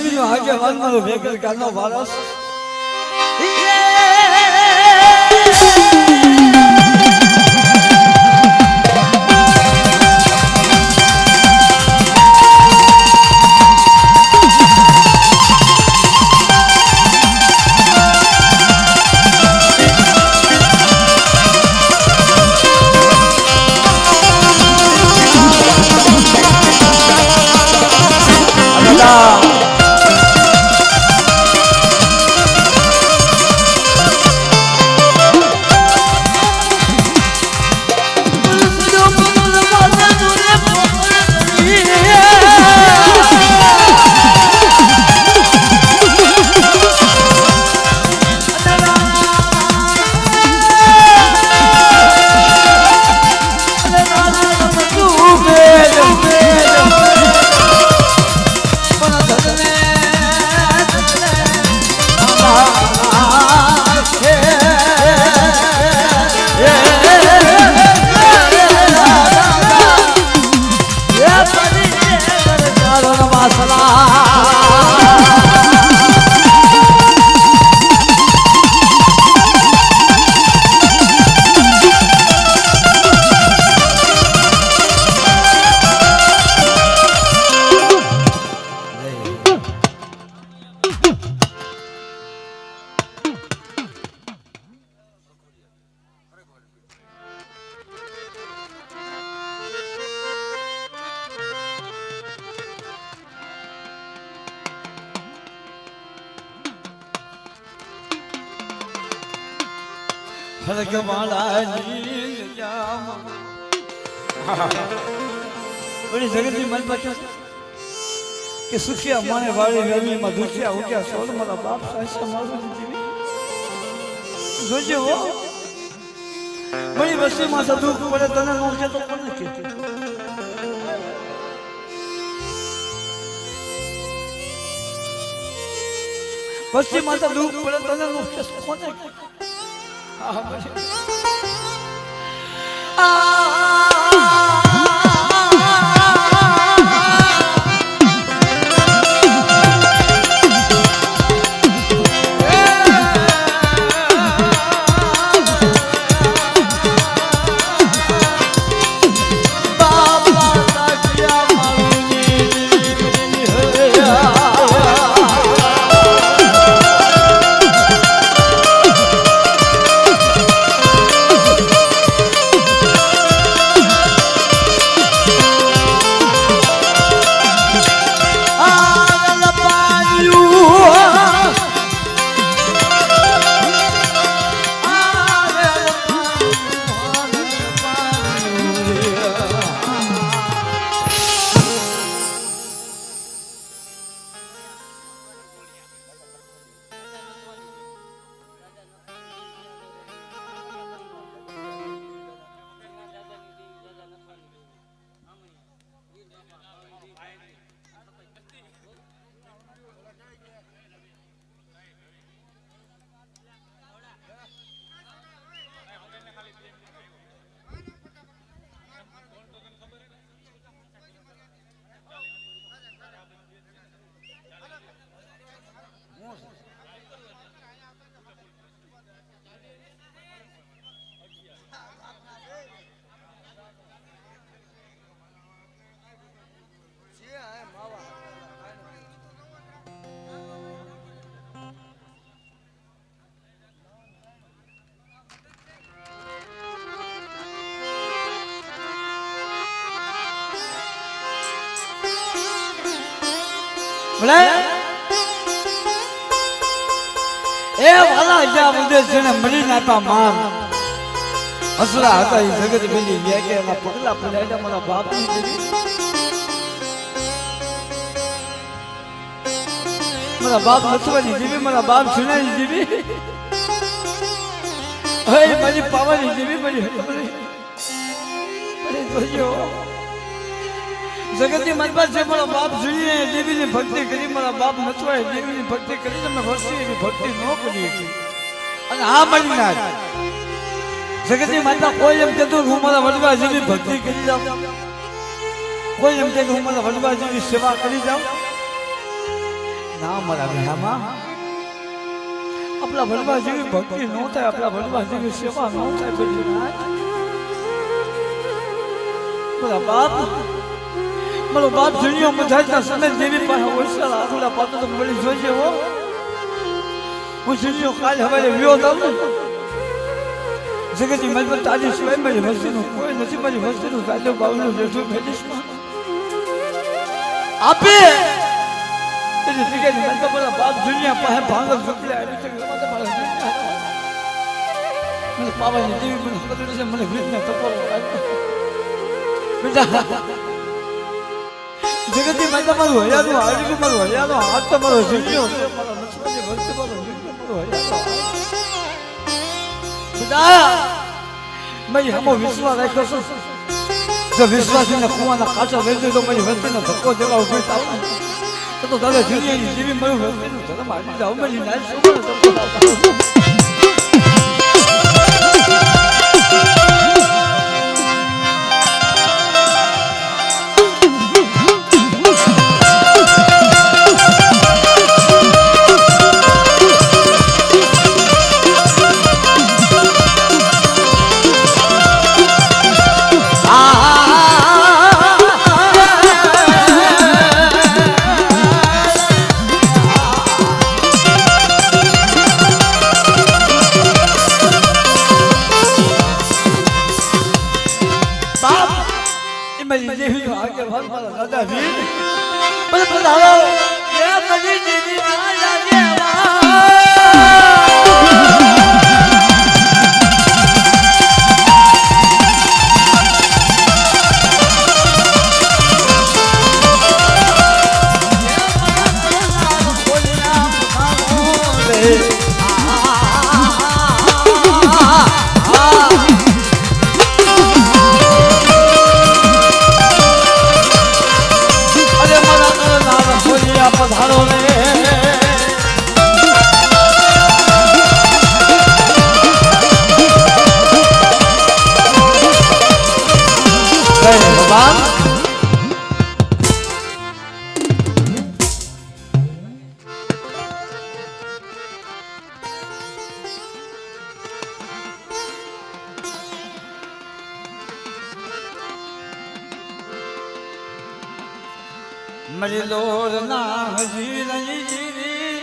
જીવીનો હાજે વાનમારો ભેગર કાનો વારસ बड़ी जगत मन बचा कि सुखिया माने वाली रवि में दुखिया हो गया सोल मारा बाप सासा मारो जीवी जोजे वो बड़ी वसी में सा दुख पड़े तने नो के तो कोने के वसी में सा दुख पड़े तने नो के कोने के बोले ए वाला जा मुझे जने मरी नाता मान असरा હતા એ જગત બેલી ગયા કે એના પગલા પડ્યા મારા બાપની દેવી મારા બાપ નથવાની દેવી મારા બાપ સુનાની દેવી હે મારી પાવાની દેવી મારી હરી જોજો જગતની મનબા છે મારા બાપ જોઈએ દેવીની ભક્તિ કરી મારા બાપ નથવાય દેવીની ભક્તિ કરી તમે વર્ષી એવી ભક્તિ ન કરી અને આ મળી ના જગતની માતા કોઈ એમ કહેતું હું મારા વડવા જેવી ભક્તિ કરી જાઉં કોઈ એમ કે હું મારા વડવા જેવી સેવા કરી જાઉં ના મારા વિહામાં આપણા વડવા જેવી ભક્તિ ન થાય, આપણા વડવા જેવી સેવા ન થાય પછી મારા બાપ, મારો બાપ જુનિયો મધાજના સમય દેવી પાસે ઓછા આખુડા પાતો તો મળી જોજે હો. હું જુનિયો કાલ હવે વ્યો દઉં ને જગતની મજબૂત તાજી સિવાય મારી વસ્તીનું કોઈ નથી, મારી વસ્તીનું તાજો બાવનું જેઠું ભેટીશ આપે એટલે જગ્યાની મજબૂત મારા બાપ જુનિયા પાસે ભાંગલ ઝૂકલે આવી છે મારા જુનિયા મને પાવાની દેવી મને ખબર છે, મને ભીતને તપોરો બેટા જગતની મજબૂત મારું હયાનું હાડી મારું હયાનો હાથ તો મારો જુનિયો મારા લક્ષ્મણની વસ્તી મારો જુનિયો મારો હયાનો હમો વિશ્વાસ રાખ્યો છું. જો વિશ્વાસીને કુવાના કાચા વેચી તો મારી વસ્તીનો ધક્કો દેવા ઉભી થાવ તો દાદા જુનિયાની જેવી મારું વસ્તીનું ધર્મ આવી જાવ મારી નાય મરી લોર ના હજી રહી જીવી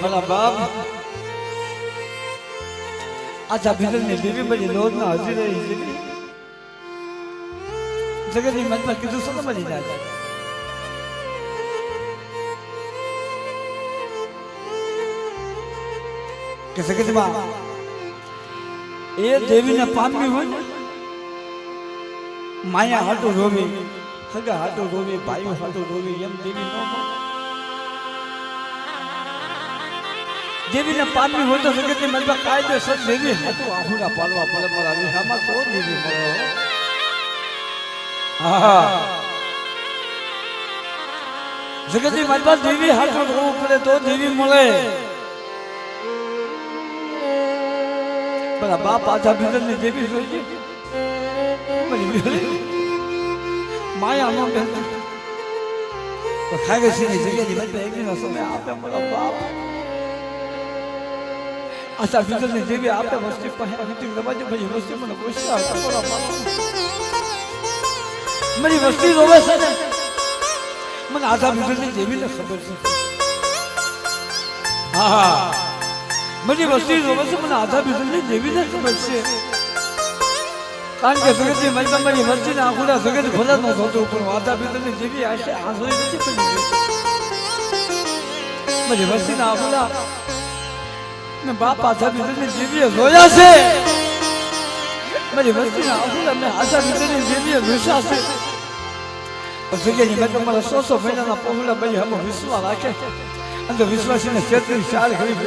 મારા બાપ આજા ભીતરની દેવી બધી લોજ ના હજી રહી છે. જગતની મનમાં કીધું શું મળી જાય કે જગતમાં એ દેવીને પામવી હોય માયા હાટું રોવી, હગા હાટું રોવી, ભાઈઓ હાટું રોવી, એમ દેવી ન દેવીને પામવી હોય તો જગતની મનમાં કાયદેસર દેવી હાટું આહુડા પાડવા પડે. મારા વિહામાં તો દેવી મળે. હા, જગતની મનમાં દેવી હાટું રોવું પડે તો દેવી મળે. બધા બાપ આધા ભીતરની દેવી જોઈએ માયા નો બેન તો ખાગે છે ની જગ્યાની મનમાં એકનો સમય આપે મારા બાપ આધા ભીતરની દેવી આપે વસ્તી પાસે હતી રવાજે બધી વસ્તી મને પૂછતા હતા મારા બાપ મારી વસ્તી રોવે છે ને મને આધા ભીતરની દેવીને ખબર છે. હા, મારી વસ્તી રોવે છે મને આધા ભીતરની દેવીને ખબર છે. કારણ કે જગતની મનમાં મારી વસ્તીને આખુડા જગત ભલા ન થતું પણ આધા ભીતરની દેવી આશે આંસળી નથી પડી ગઈ. મારી વસ્તીના આખુડા ને બાપ આધા ભીતરની દેવીએ જોયા છે. મારી વસ્તીના આખુડા મેં આધા ભીતરની દેવીએ વિશ્વાસ છે. જગ્યાની મનમાં મારા 100 મહિનાના પહોળા ભાઈ હમ વિશ્વાસ રાખે અને વિશ્વાસીને 33 ઘડી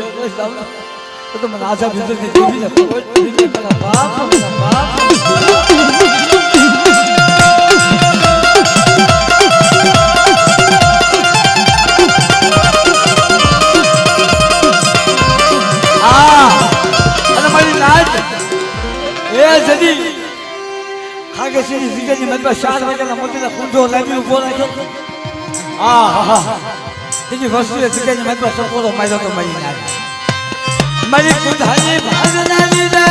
તો મને આશા ભીતરથી જીવીને ખબર પડી કે મારા બાપ અને મારી નાચ એ સદી ખાગે સીધી સીધી મતલબ 4 વાગ્યાના મોતીના કુંજો લાવી ઉભો રાખ્યો બીજી વસ્તુ સીધી મતલબ સપોરો માર્યો તો મારી નાચ મારી કુંધાની ભાગનાની રે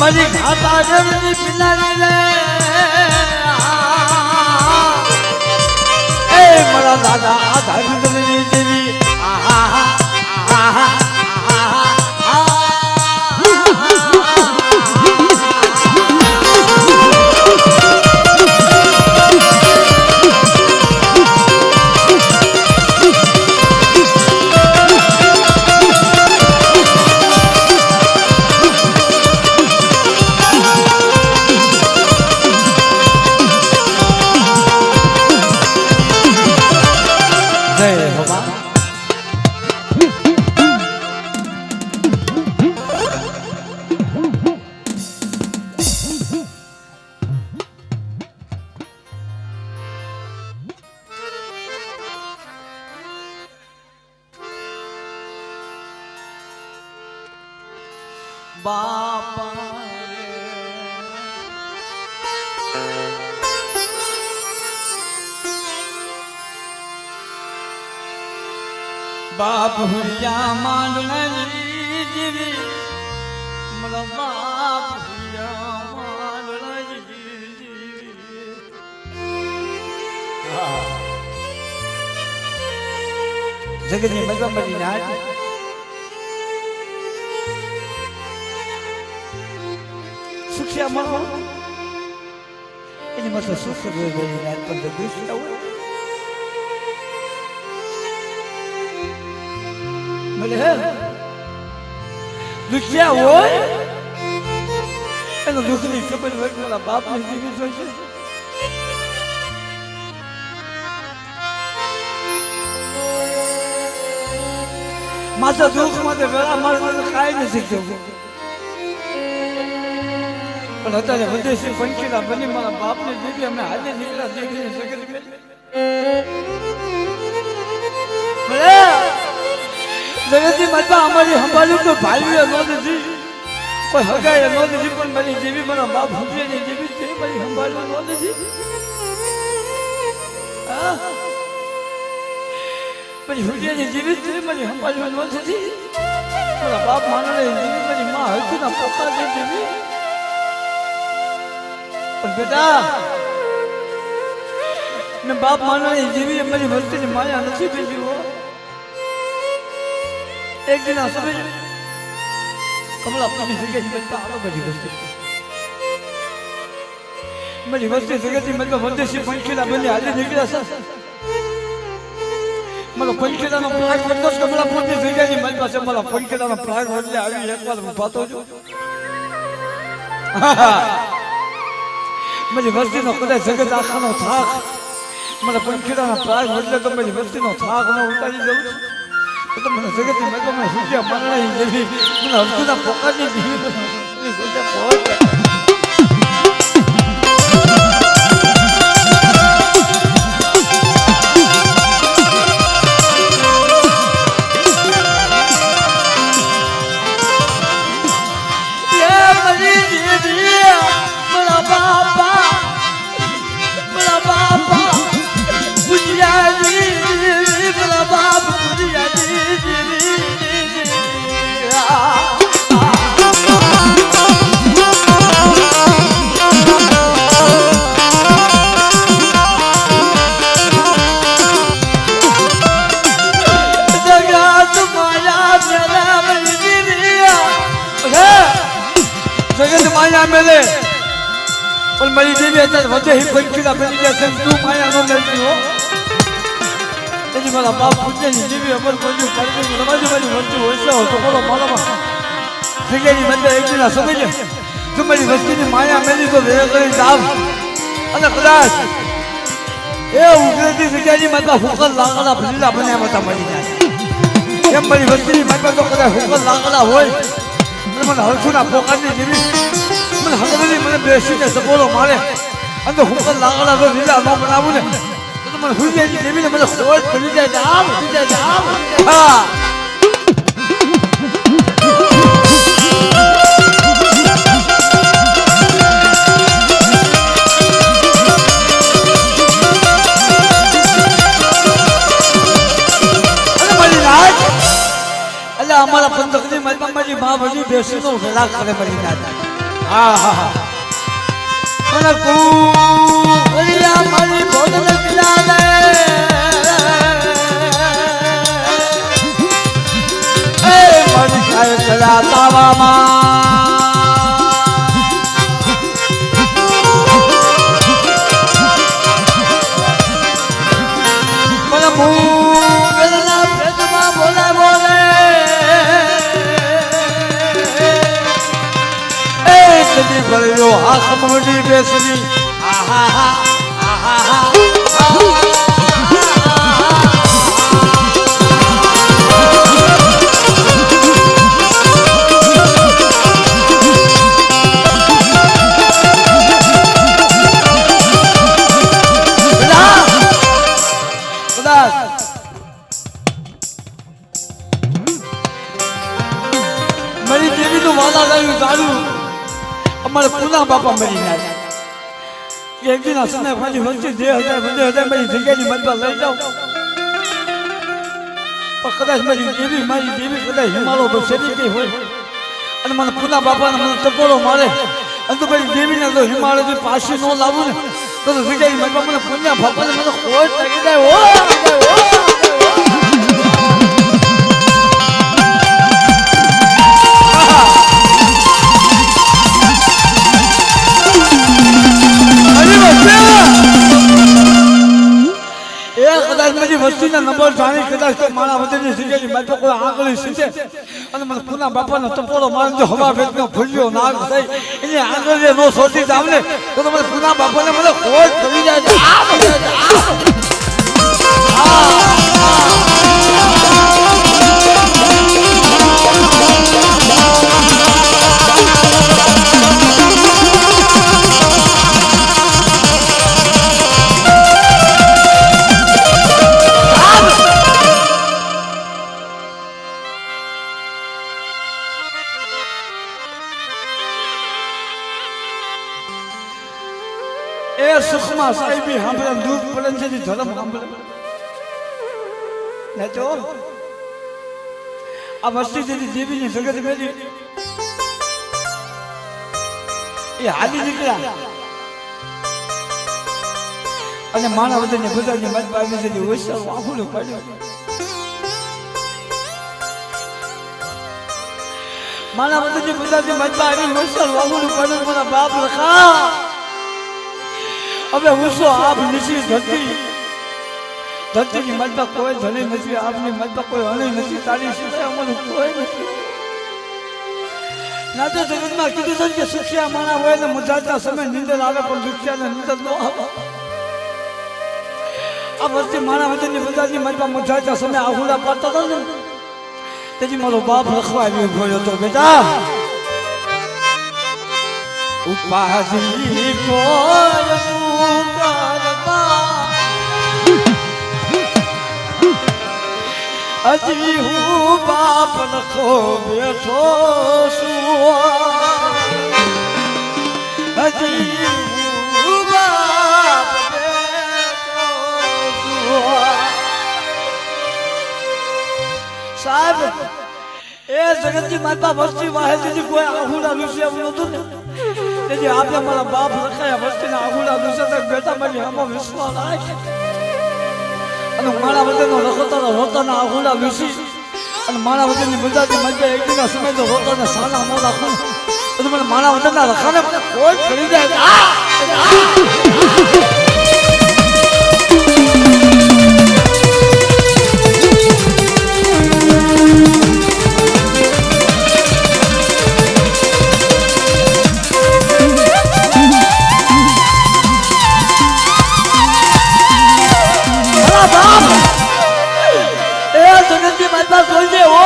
મારી ઘાટા દેવની પિલાની રે એ મારા દાદા આધા ગુંદરની દેવી બાપ હુરિયા માંડલાજી જીવી મારા બાપ હુરિયા માંડલાજી જીવી જગતની મગમની નાચ સુખ્યા મળો એની મતલબ સુખ જોઈ નાચ પણ દુષ્ટ હોય દુખ્યા હોય એનો દુઃખની ખબર હોય મારા બાપની જીવી જોઈશે માથા દુઃખ માટે વેળા મારવા કાંઈ નથી થયું પણ અત્યારે વિદેશી પંખીલા બની મારા બાપની જીવી અમે હાજર નીકળ્યા દેખીને સગત જગતની માતા અમારી સંભાળ્યું તો ભાઈ ન નથી કોઈ હગાય ન નથી પણ મારી જેવી મારા બાપ હુજેની જેવી છે મારી સંભાળ્યું ન નથી પછી હુજેની જેવી છે મારી સંભાળ્યું ન નથી મારા બાપ માનડે જેવી મારી માં હજુના પોતા છે જેવી પણ બેટા મેં બાપ માનડે જેવી મારી વસ્તીની માયા નથી ભેજી હો एक दिन समय कमला अपनी जगह बनता आलो बड़ी वस्ती मेरी वस्ती जगह थी मतलब वंदेशी पंखीला बने हाले निकला सा मला पंखीला नो प्राग वंदो कमला अपनी जगह ની મન પાસે मला पंखीला નો प्राग વડલે આવી એકવાર ઉભાતો જો मेरी वस्ती નો કદાચ જગત આખાનો થાક मला पंखीला નો प्राग વડલે તો मेरी वस्ती નો થાક નો ઉતારી દઉં तो मैंने जगत में मैं सुखिया मानना ही देवी मैंने हमको ना पोका नहीं दी ये सोचा बहुत ये मरी दीदी मेरा बापा बुझिया जी मेरा बाप बुझिया जगत माया मेले और मेरी देवी अचार वजह ही पंखीला बनी जैसे तू माया न मिलती हो तेरी मेरा बाप पूछे नहीं देवी अमर कोई पढ़ने की नमाज वाली बनती हो ऐसा हो तो बोलो माला જગ્યાની મતલબ એક દિન સમજે તમારી વસ્તીની માયા મેલી તો ભેગા કરી જાવ અને કદાચ એ ઉગ્રતી જગ્યાની મતલબ હુકલ લાકડા ભરીલા બન્યા મતા મળી જાય એમ મારી વસ્તીની મતલબ તો કદાચ હુકલ લાકડા હોય અને મને હરખુના પોકારની જેવી મને હંગરી મને બેસીને સપોરો મારે અને હુકલ લાકડા તો લીલા ન બનાવું ને તો મને હુઈ જાય જેવીને મને ખોટ ભરી જાય આમ ભરી જાય આમ હા અમારા પંથકની મજબામાં મા ભજી બેસીનો વેલા કરે મરી દાદા હા હા હા મને કુરિયા મારી ભોજન ખિલાવે એ મારી કાય કલા તાવામાં મને મુગલના પેટમાં બોલે બોલે કદી ભર્યો આ સમડી બેસની આહા હા આહા હા મરી જેવી તો વાલા ગયું ગાડું અમારે પુના બાપા મરી ગયા એક દિન સમય ખાલી વચ્ચે જે હતા મારી જગ્યાની મતમાં લઈ જાઉં પણ કદાચ મારી દેવી કદાચ હિમાલો બસેરી ગઈ હોય અને મને પુના બાપાને મને ટકોરો મારે અને તો મારી દેવીને તો હિમાલયથી પાછી ન લાવું ને તો જગ્યાની મતમાં મને પુના બાપાને મને ખોટ લાગી જાય વસ્તીના નંબર જાણી કદાચ તો મારા વચ્ચેની જગ્યાની માત્ર કોઈ આંગળી સીધે અને મને પુના બાપાનો ટપોરો મારે જો હવા ભેગનો ફૂલ્યો નાગ થઈ એની આંગળીએ નો સોટી જાવ ને તો મને પુના બાપાને મને ખોટ કરી જાય એ સુખમાં સાહેબી સાંભળે દૂધ પડે છે ધર્મ સાંભળે ને તો આ વસ્તી જેથી દેવીની જગત મેલી એ હાલી નીકળ્યા અને માનવ વદનને બધાની મત પાવી છે ઓછા વાહુલું પડ્યું માનવ વદનની બધાની મત પાવી ઓછા વાહુલું પડ્યું મારા બાપ લખા હવે હું શું આપ નીચી ધરતીની મતમાં કોઈ ધણી નથી આપની મતમાં કોઈ હણી નથી તારી સિવાય અમારું કોઈ નથી ના તો જગતમાં કીધું છે કે સુખ્યા માણા હોય ને મજાતા સમય નિંદર આવે પણ દુખ્યાને નિંદર ન આવે આ વસ્તી માણા વચનની બધાની મતમાં મજાતા સમય આહુડા પાડતા હતા ને તેથી મારો બાપ લખવા આવ્યો ગયો હતો બેટા ઉપાધિ કોઈ અજી હું બાપ લખો બેઠો છું હજી હું બાપ બેઠો છું સાહેબ એ જગતની માતા વસ્તી વાહેતી કોઈ આહુડા વિશે એવું નતું ને તેથી આપણે મારા બાપ લખાયા વસ્તીના આહુડા વિશે બેટા મારી આમાં વિશ્વાસ આવે અને મારા વચનનો લખોતાનો રોતાના આહુડા વિશી અને મારા વચનની બધાથી મજબે એક દિનના સમય તો રોતાને સાના મોં રાખું તો મને મારા વચનના લખાને મને કોઈ કરી જાય માતા ખોલજે હો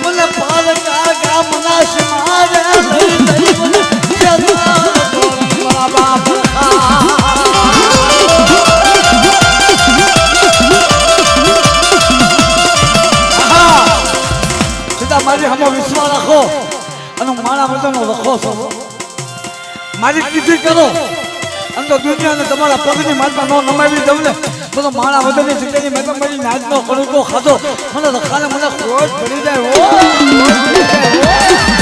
મને પાલકા ગામના સમારે લઈ લઈ મને જગા તો બાબા મારી હમો વિશ્વાસ રાખો અને મારા બધાનો રખો છો મારી કીધી કરો અને તો દુનિયાને તમારા પગની માથમાં ન નમાવી દઉં ને તો મારા બધાની જગ્યાની મેં મારી નાચનો કડુકો ખાધો મને રખાને મને ખોટ પડી જાય